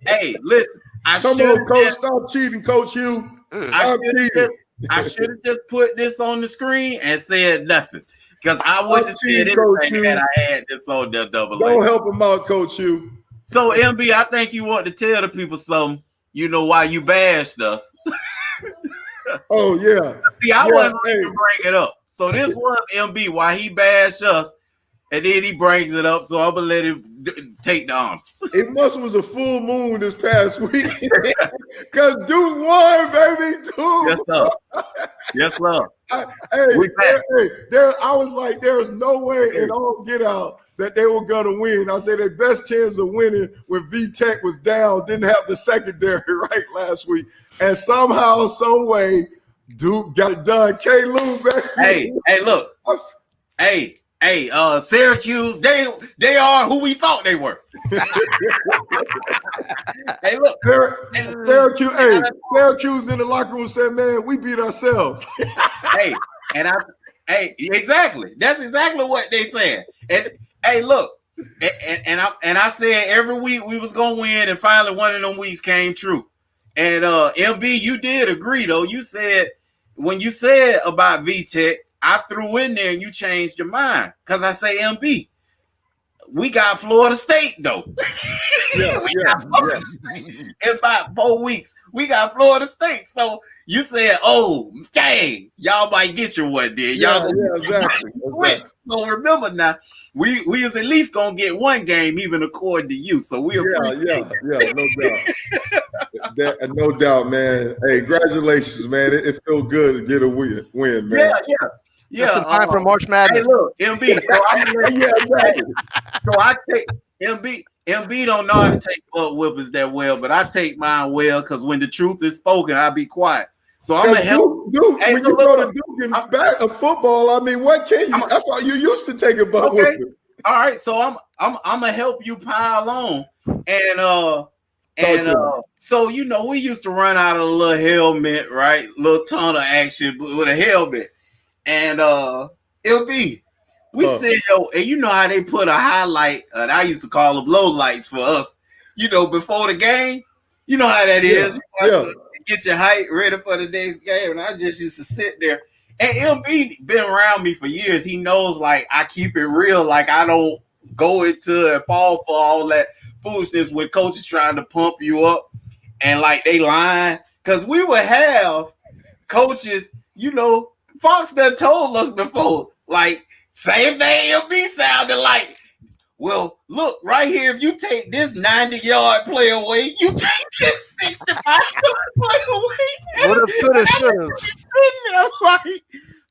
Hey, listen. Come on, Coach. Stop cheating, Coach Hugh. Stop cheating. I should have just put this on the screen and said nothing, because I wouldn't have said anything had I had this on there double. Don't help him out, Coach Hugh. So, MB, I think you want to tell the people something. You know why you bashed us. Oh, yeah. See, I wasn't going to bring it up. So this was MB, why he bashed us, and then he brings it up, so I'm going to let him take the honors. It was a full moon this past week. Because Duke won, baby. Duke. Yes, sir. Yes, sir. I was like, there is no way in all get out that they were going to win. I said their best chance of winning when V-Tech was down, didn't have the secondary right last week. And somehow, some way, Duke got it done. K-Lou, baby. Hey, look. Hey, Hey, Syracuse, they are who we thought they were. Hey, look, Syracuse in the locker room said, "Man, we beat ourselves." Exactly. That's exactly what they said. And hey, look, and I said every week we was gonna win, and finally one of them weeks came true. And MB, you did agree though. You said when you said about VTech, I threw in there and you changed your mind because I say MB. We got Florida State though. Yeah. In about 4 weeks, we got Florida State. So you said, "Oh, dang, y'all might get your one there." Exactly. So remember now, we was at least gonna get one game, even according to you. So we appreciate no doubt, man. Hey, congratulations, man. It feels good to get a win, man. Yeah. Just in time for March Madness. Hey, look, MB. So I take MB. MB don't know how to take butt whippers that well, but I take mine well because when the truth is spoken, I be quiet. So I'm gonna help. Duke, when you go to Duke and back of football, I mean, what can you? That's all you used to take a butt whippers. All right, so I'm gonna help you pile on, and so you know we used to run out of a little helmet, right? Little ton of action with a helmet, and it'll be. We said, and you know how they put a highlight, and I used to call them low lights for us, you know, before the game. You know how that is. Get your height ready for the next game. And I just used to sit there. And MB been around me for years. He knows, like, I keep it real. Like, I don't go into and fall for all that foolishness with coaches trying to pump you up and, like, they lying. Because we would have coaches, you know, Fox done told us before, like, same thing MB sounded like. Well, look, right here, if you take this 90-yard play away, you take this 65-yard play away. Would have, could have, should have. Sitting there like,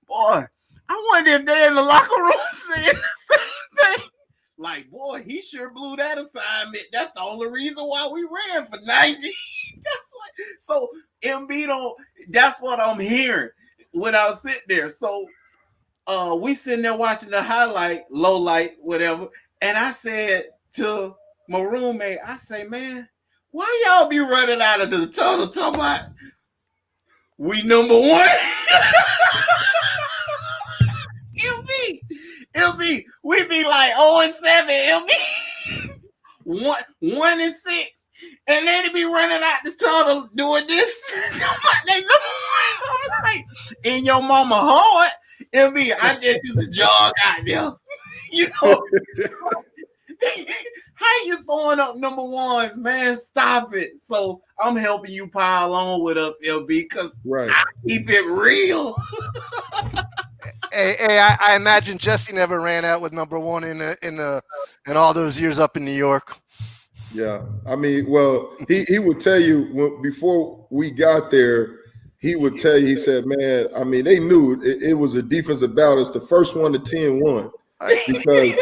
boy, I wonder if they're in the locker room saying the same thing. Like, boy, he sure blew that assignment. That's the only reason why we ran for 90. That's what. So MB don't. That's what I'm hearing when I was sitting there. So we sitting there watching the highlight, low light, whatever. And I said to my roommate, I say, man, why y'all be running out of the tunnel talking about we number one? LB, we be like 0-7, LB. 1-6. And they be running out this tunnel doing this. They number one. I'm like, in your mama heart, LB, I just used to jog out there. You know, how you throwing up number ones, man? Stop it. So I'm helping you pile on with us, LB, because I keep it real. Hey, I imagine Jesse never ran out with number one in all those years up in New York. Yeah, I mean, well, he would tell you before we got there. He would tell you. He said, "Man, I mean, they knew it was a defensive battle. It's the first 1 to 10 won." Because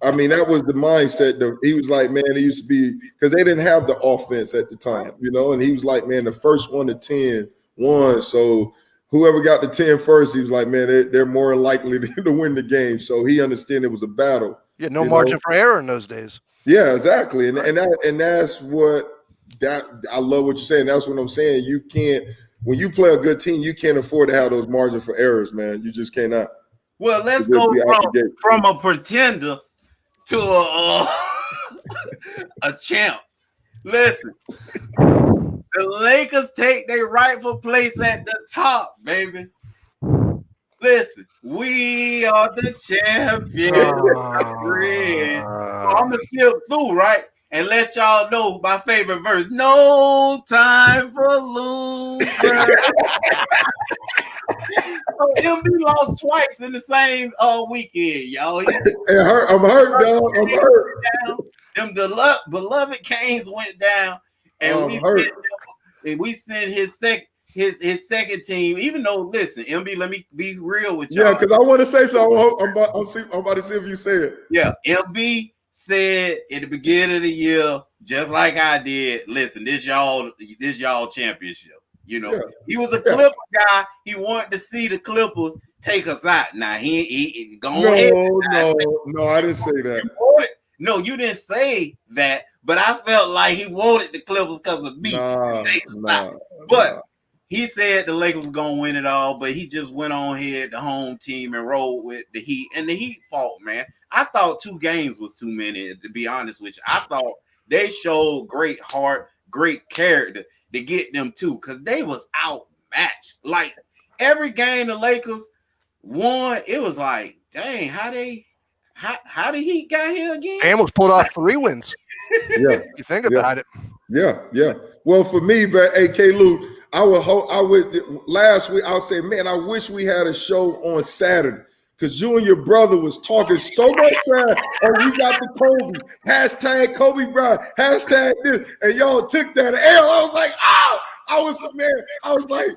I mean that was the mindset that he was like, man, it used to be because they didn't have the offense at the time, you know, and he was like, man, the first 1 to 10 won. So whoever got the 10 first, he was like, man, they're more likely to win the game. So he understood it was a battle. Yeah, no margin for error in those days. Yeah, exactly. And that's what I love what you're saying. That's what I'm saying. You can't when you play a good team, you can't afford to have those margins for errors, man. You just cannot. Well, let's go from a pretender to a champ. Listen, the Lakers take their rightful place at the top, baby. Listen, we are the champions. So I'm going to skip through, right? And let y'all know my favorite verse. No time for losers. So MB lost twice in the same weekend, y'all. I'm hurt, dog. I'm hurt. Them beloved Canes went down, and we sent his second team. Even though, listen, MB, let me be real with y'all. Yeah, because I want to say something. I'm about to see if you say it. Yeah, MB said at the beginning of the year, just like I did. Listen, this y'all championship. You know, he was a Clipper guy. He wanted to see the Clippers take us out. Now he go ahead. No, I didn't say that. No, you didn't say that, but I felt like he wanted the Clippers because of me. But he said the Lakers were gonna win it all, but he just went on here, the home team, and rolled with the Heat. And the Heat fought, man. I thought 2 games was too many, to be honest with you. I thought they showed great heart, great character to get them too, because they was outmatched. Like every game the Lakers won, it was like, dang, how did he got here again? They almost pulled off 3 wins. Yeah, you think about it. Yeah. Well, for me, but Lou, I would last week. I would say, man, I wish we had a show on Saturday because you and your brother was talking so much trash. And we got the Kobe hashtag Kobe Bryant hashtag this, and y'all took that L. I was like, oh. I was like,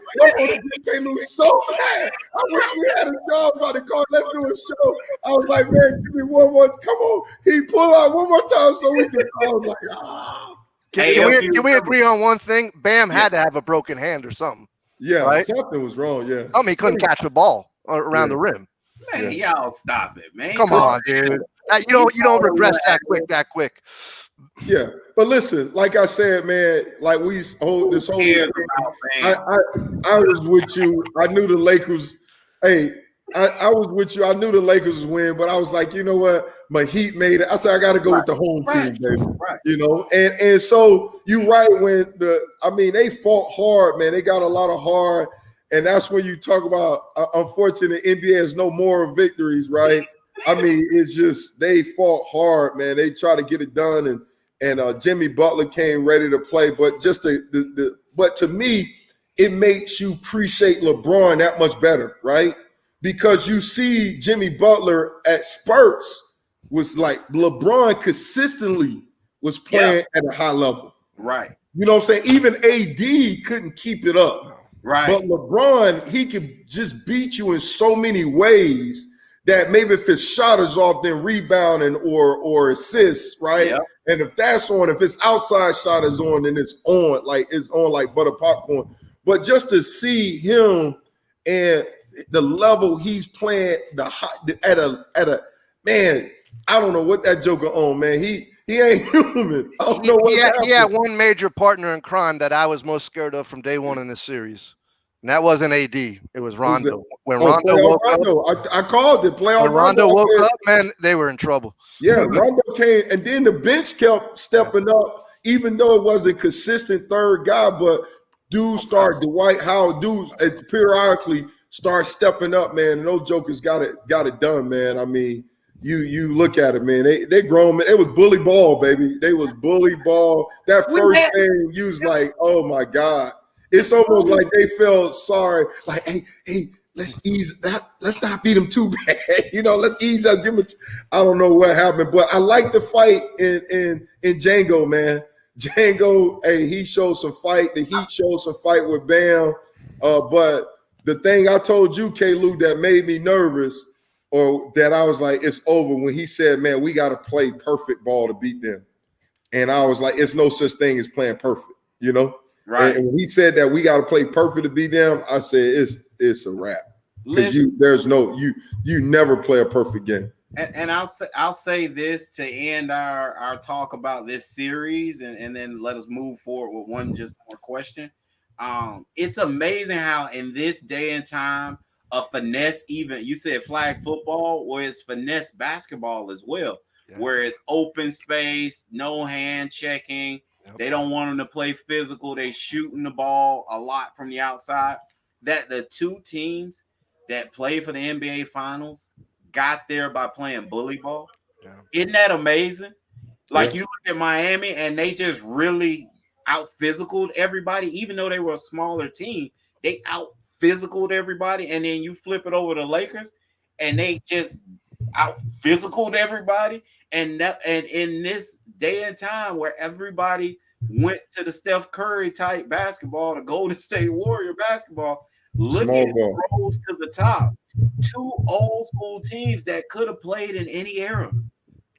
Lou so mad. I wish we had a job about to call. Let's do a show. I was like, man, give me one more. Come on. He pulled out one more time so we can. I was like, ah. Can we agree on one thing? Bam had to have a broken hand or something. Yeah, right? Something was wrong. Yeah. I mean, he couldn't catch the ball around the rim. Man, y'all stop it, man. Come on, dude. You don't regress that quick. Yeah, but listen, like I said, man, like we hold this whole thing, I was with you. I knew the Lakers. Hey, I was with you. I knew the Lakers would win, but I was like, you know what? My Heat made it. I said I got to go with the home team, baby. Right. You know, and so you're right when they fought hard, man. They got a lot of heart, and that's when you talk about. Unfortunately, NBA has no moral victories, right? I mean, it's just they fought hard, man. They tried to get it done, and Jimmy Butler came ready to play. But just but to me, it makes you appreciate LeBron that much better, right? Because you see Jimmy Butler at spurts was like LeBron consistently was playing at a high level, right? You know what I'm saying? Even AD couldn't keep it up, right? But LeBron, he could just beat you in so many ways. That maybe if his shot is off, then rebounding or assists, right? Yep. And if that's on, if his outside shot is on, then it's on like butter popcorn. But just to see him and the level he's playing at a man, I don't know what that joker on, man. He ain't human. I don't know what he had one major partner in crime that I was most scared of from day one in this series. And that wasn't AD. It was Rondo. When Rondo woke up, I called it. Playoff when Rondo woke up, man, they were in trouble. Yeah, Rondo came, and then the bench kept stepping up, even though it wasn't consistent third guy. But dudes started, Dwight Howard, dudes periodically start stepping up, man. And those jokers got it done, man. I mean, you look at it, man. They grown, man. It was bully ball, baby. They was bully ball. That first game, you was like, oh my God. It's almost like they felt sorry, like, hey, let's ease that. Let's not beat them too bad. You know, let's ease up. Give them. I don't know what happened, but I like the fight in Django, man. Django, hey, he showed some fight. The Heat showed some fight with Bam. But the thing I told you, K-Lou, that made me nervous, or that I was like, it's over, when he said, man, we got to play perfect ball to beat them. And I was like, it's no such thing as playing perfect, you know? Right. And when he said that we got to play perfect to beat them, I said it's a wrap. Because you never play a perfect game. And I'll say this to end our talk about this series, and then let us move forward with one just more question. It's amazing how in this day and time, a finesse, even you said flag football, or it's finesse basketball as well, where it's open space, no hand checking. They don't want them to play physical. They shooting the ball a lot from the outside. That the two teams that play for the NBA Finals got there by playing bully ball. Yeah. Isn't that amazing? Like you look at Miami and they just really out physicaled everybody, even though they were a smaller team. They out physicaled everybody, and then you flip it over to Lakers, and they just out physicaled everybody. And in this day and time where everybody went to the Steph Curry type basketball, the Golden State Warrior basketball, look at who rose to the top. Two old school teams that could have played in any era.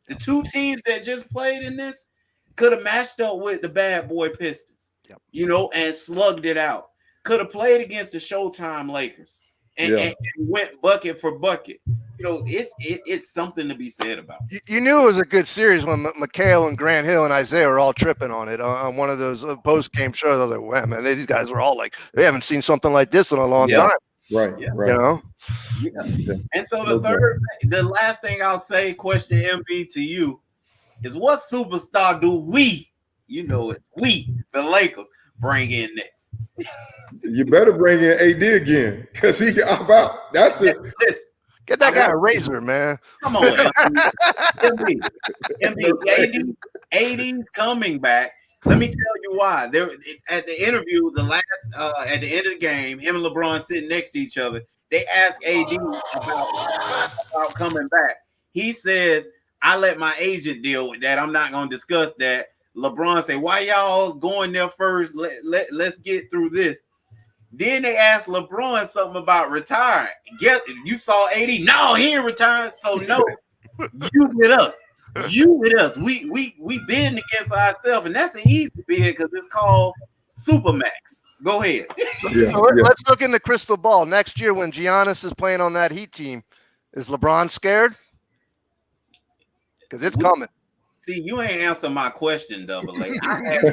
The two teams that just played in this could have matched up with the bad boy Pistons, you know, and slugged it out. could have played against the Showtime Lakers and went bucket for bucket. You know, it's something to be said about. You knew it was a good series when McHale and Grant Hill and Isaiah were all tripping on it on one of those post-game shows. I was like, wow, man, these guys were all like, they haven't seen something like this in a long time. Right. You know? Yeah. And so the last thing I'll say, question MB to you, is what superstar do we, the Lakers, bring in next? You better bring in AD again, because he about that's the listen. Get that guy a razor, man. Come on, MB. AD's coming back. Let me tell you why. There at the interview, at the end of the game, him and LeBron sitting next to each other. They asked AD about coming back. He says, "I let my agent deal with that. I'm not going to discuss that." LeBron said, "Why y'all going there first? Let's get through this." Then they asked LeBron something about retiring. You saw AD? No, he ain't retiring. So no, you with us. We bend against ourselves, and that's an easy bid because it's called Supermax. Go ahead. Let's look in the crystal ball. Next year, when Giannis is playing on that Heat team, is LeBron scared? Because it's coming. See, you ain't answer my question, Double A. I have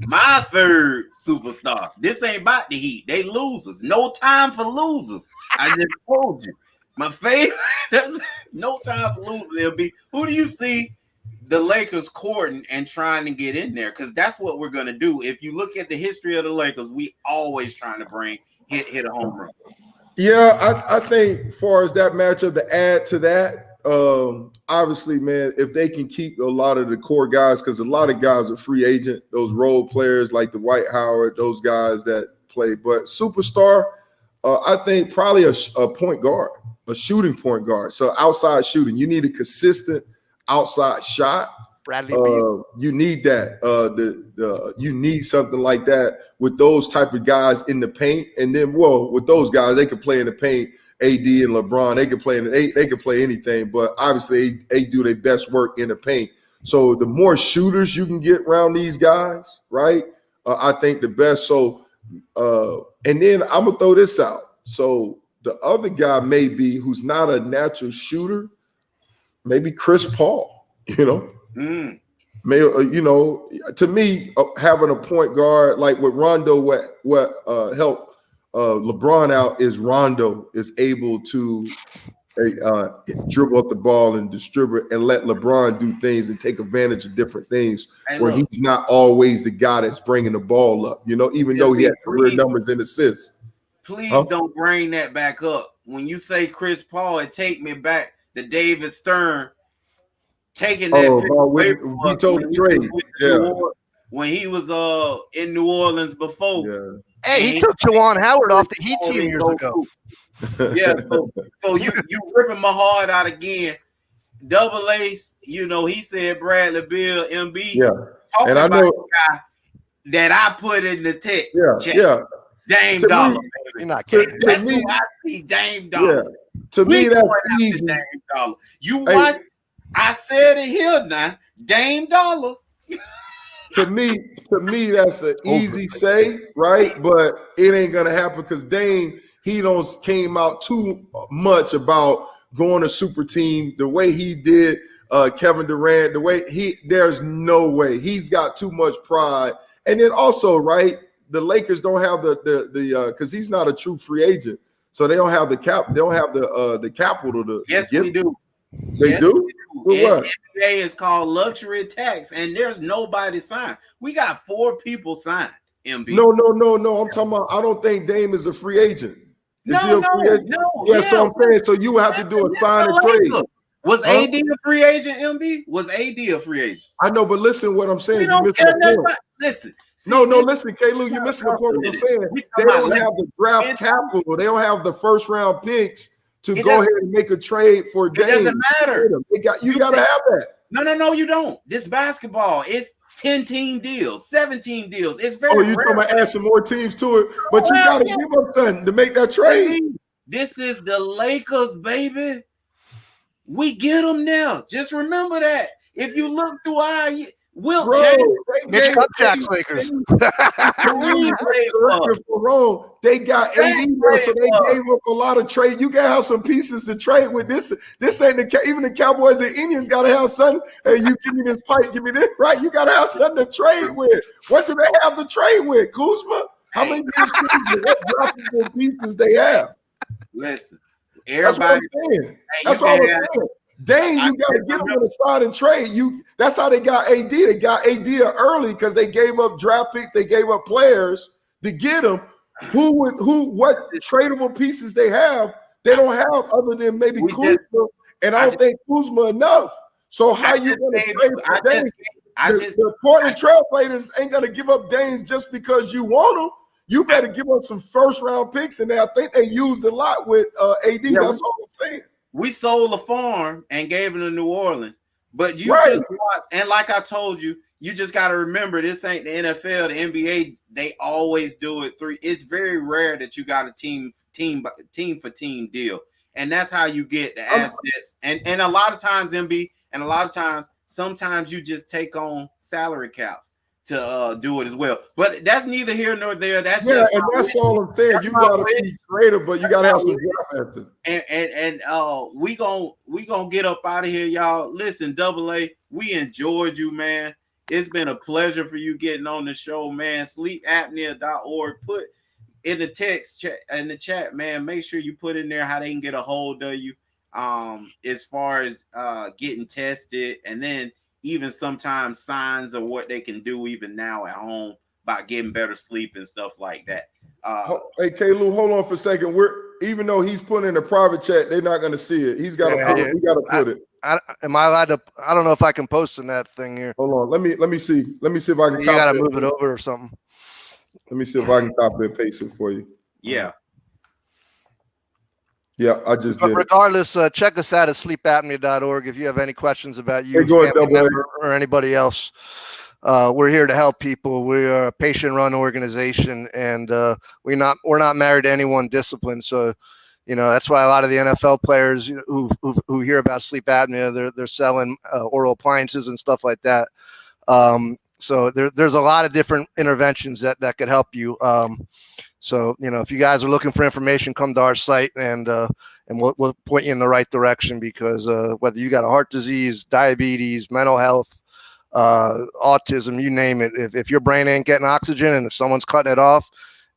my third superstar. This ain't about the Heat. They losers. No time for losers. I just told you. My favorite. No time for losers. It'll be, who do you see the Lakers courting and trying to get in there? Because that's what we're going to do. If you look at the history of the Lakers, we always trying to hit a home run. Yeah, I think as far as that matchup, to add to that, obviously, man, if they can keep a lot of the core guys, because a lot of guys are free agent, those role players like the Dwight Howard, those guys that play. But superstar, I think probably a point guard, a shooting point guard. So outside shooting, you need a consistent outside shot. Bradley Beal. You need that. You need something like that with those type of guys in the paint. And then, with those guys, they can play in the paint. AD and LeBron, they can play anything, but obviously they do their best work in the paint. So the more shooters you can get around these guys, right? I think the best. So, and then I'm gonna throw this out. So the other guy maybe who's not a natural shooter, maybe Chris Paul. To me, having a point guard like with Rondo, what helped LeBron out is Rondo is able to dribble up the ball and distribute and let LeBron do things and take advantage of different things he's not always the guy that's bringing the ball up, even though he had career numbers and assists. Please don't bring that back up. When you say Chris Paul, it take me back to David Stern taking that he told the trade. When he was in New Orleans before. Yeah. Hey, he took Juwan Howard off the Heat team years ago. Yeah, so you ripping my heart out again. Double Ace, he said Bradley Beal, MB. Yeah, and I know the guy that I put in the text. Yeah. Dame Dollar. You're not kidding. That's who I see, Dame Dollar. Yeah. To me, that's easy. Dame Dollar. You want? I said it here now. Dame Dollar. To me, that's an easy say, right? But it ain't gonna happen because Dame, he don't came out too much about going to super team the way he did. Kevin Durant, the way there's no way. He's got too much pride. And then also, right, the Lakers don't have the because he's not a true free agent, so they don't have the cap. They don't have the capital to. Yes, we do. They do. What? NBA is called luxury tax, and there's nobody signed. We got 4 people signed. MB. No. I'm talking about. I don't think Dame is a free agent. Is he a free agent? No. Yeah, so I'm saying. So you would have to do a sign and trade. Was AD a free agent? MB was AD a free agent? I know, but listen, what I'm saying. You missing the point. Listen. Listen, K-Lou, you're missing the point. What I'm saying. They don't have the draft capital. They don't have the first round picks to go ahead and make a trade for Dame. It doesn't matter. You got to have that. No, you don't. This basketball, it's 10-team deals, 17 deals. It's very you talking about add some more teams to it, but you got to give up something to make that trade. This is the Lakers, baby. We get them now. Just remember that. If you look through Wilt Bro, Chamberlain. Mitch Kupchak's Lakers. Kareem played for. They got AD They there, so they played gave up a lot of trade. You gotta have some pieces to trade with. This ain't even the Cowboys and Indians gotta have something. Hey, you give me this pipe, give me this, right? You gotta have something to trade with. What do they have to trade with? Kuzma? How many draftable pieces they have? Listen, That's what everybody. I'm saying. Hey, That's you all I'm can't saying. Dane, you got to get him on the side and trade. That's how they got AD. They got AD early because they gave up draft picks, they gave up players to get him. What tradable pieces they have? They don't have other than maybe Kuzma, and I don't think Kuzma enough. So how you going to trade for Dane? The Portland Trailblazers ain't going to give up Dane just because you want him. You better give up some first round picks, and I think they used a lot with AD. Yeah, that's all I'm saying. We sold the farm and gave him to New Orleans, but you just watch, and like I told you, you just got to remember this ain't the NFL, the NBA. They always do it three. It's very rare that you got a team for team deal, and that's how you get the assets. And a lot of times, MB, and a lot of times, sometimes you just take on salary caps to do it as well. But that's neither here nor there. That's and that's all I'm saying. You gotta be creative, but you gotta have some draft assets. And we gonna get up out of here, y'all. Listen, AA, we enjoyed you, man. It's been a pleasure for you getting on the show, man. Sleepapnea.org. Put in the chat, man. Make sure you put in there how they can get a hold of you. As far as getting tested, and then even sometimes signs of what they can do even now at home by getting better sleep and stuff like that. Hey, K-Lou, hold on for a second. Even though he's putting in a private chat, they're not going to see it. He's got to put it. We got to put it. Am I allowed to? I don't know if I can post in that thing here. Hold on. Let me see. Let me see if I can. You got to move it over or something. Let me see if I can copy and paste it for you. Yeah. Yeah, I just did. Regardless, check us out at sleepapnea.org if you have any questions about you, or anybody else. We're here to help people. We are a patient-run organization, and we're not married to any one discipline. So, that's why a lot of the NFL players who hear about sleep apnea, they're selling oral appliances and stuff like that. So there's a lot of different interventions that could help you. So, if you guys are looking for information, come to our site and we'll point you in the right direction, because whether you got a heart disease, diabetes, mental health, autism, you name it, if your brain ain't getting oxygen and if someone's cutting it off,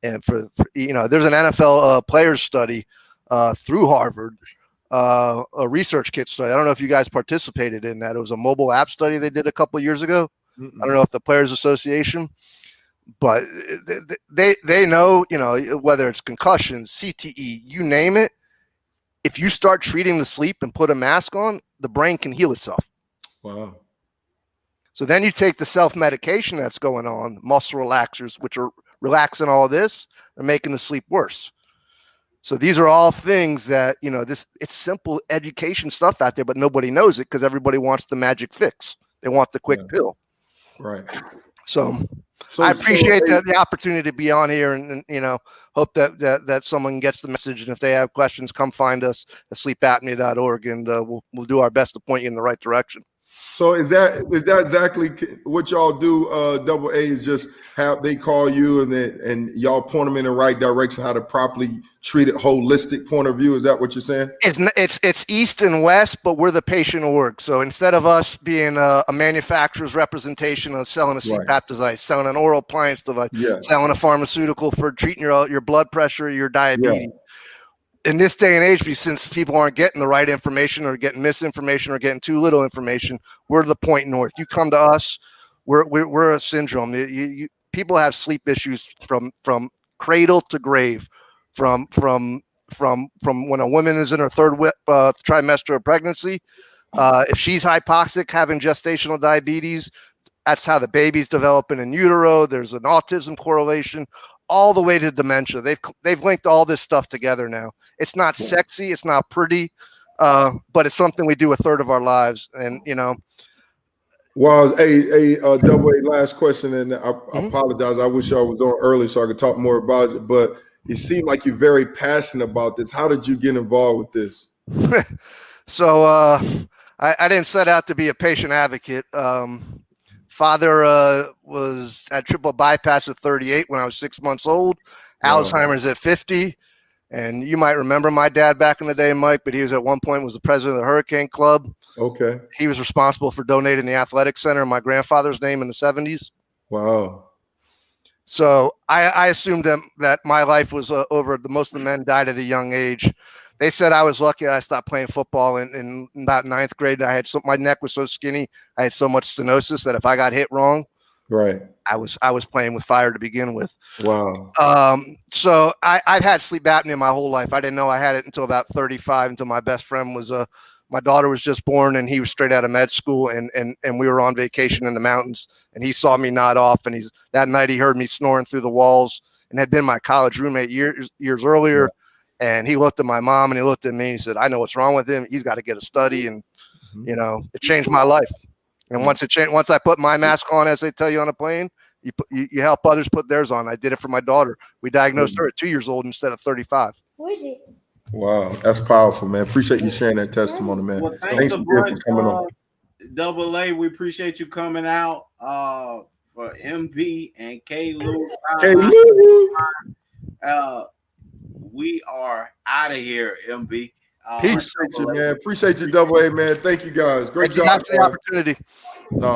and there's an NFL players study through Harvard, a research kit study. I don't know if you guys participated in that. It was a mobile app study they did a couple of years ago. I don't know if the Players Association, but they know, whether it's concussions, CTE, you name it. If you start treating the sleep and put a mask on, the brain can heal itself. Wow. So then you take the self-medication that's going on, muscle relaxers, which are relaxing all this, and making the sleep worse. So these are all things that, it's simple education stuff out there, but nobody knows it because everybody wants the magic fix. They want the quick pill. Right. So I appreciate the opportunity to be on here, and hope that someone gets the message. And if they have questions, come find us at sleepapnea.org, and we'll do our best to point you in the right direction. So is that exactly what y'all do? AA is just have they call you and y'all point them in the right direction, how to properly treat it, holistic point of view. Is that what you're saying? It's east and west, but we're the patient org. So instead of us being a manufacturer's representation of selling a CPAP device, selling an oral appliance device, selling a pharmaceutical for treating your blood pressure, your diabetes. In this day and age, since people aren't getting the right information or getting misinformation or getting too little information, we're the point north. You come to us, we're a syndrome. People have sleep issues from cradle to grave, from when a woman is in her third trimester of pregnancy. If she's hypoxic, having gestational diabetes, that's how the baby's developing in utero. There's an autism correlation, all the way to dementia. They've linked all this stuff together now. It's not sexy, it's not pretty, but it's something we do a third of our lives. And Well, AA, last question, and I apologize. I wish I was on early so I could talk more about it, but it seemed like you're very passionate about this. How did you get involved with this? So I didn't set out to be a patient advocate. Father was at triple bypass at 38 when I was 6 months old. Wow. Alzheimer's at 50. And you might remember my dad back in the day, Mike, but he was at one point was the president of the Hurricane Club. Okay. He was responsible for donating the athletic center in my grandfather's name in the 70s. Wow. So I assumed that my life was over. Most of the men died at a young age. They said I was lucky that I stopped playing football in about 9th grade. My neck was so skinny. I had so much stenosis that if I got hit wrong, Right. I was playing with fire to begin with. Wow. So I've had sleep apnea my whole life. I didn't know I had it until about 35, until my best friend was my daughter was just born and he was straight out of med school and we were on vacation in the mountains and he saw me nod off and that night he heard me snoring through the walls and had been my college roommate years earlier. Yeah. And he looked at my mom and he looked at me and he said, I know what's wrong with him. He's got to get a study. And, it changed my life. And once I put my mask on, as they tell you on a plane, you help others put theirs on. I did it for my daughter. We diagnosed her at 2 years old instead of 35. Where is it? Wow, that's powerful, man. Appreciate you sharing that testimony, man. Well, thanks a again bunch, for coming on. Double A, we appreciate you coming out for MB and K. Lou. We are out of here, MB. Peace. Appreciate you, man. Appreciate you, Double A, man. Thank you, guys. Great job. Thank you for the opportunity.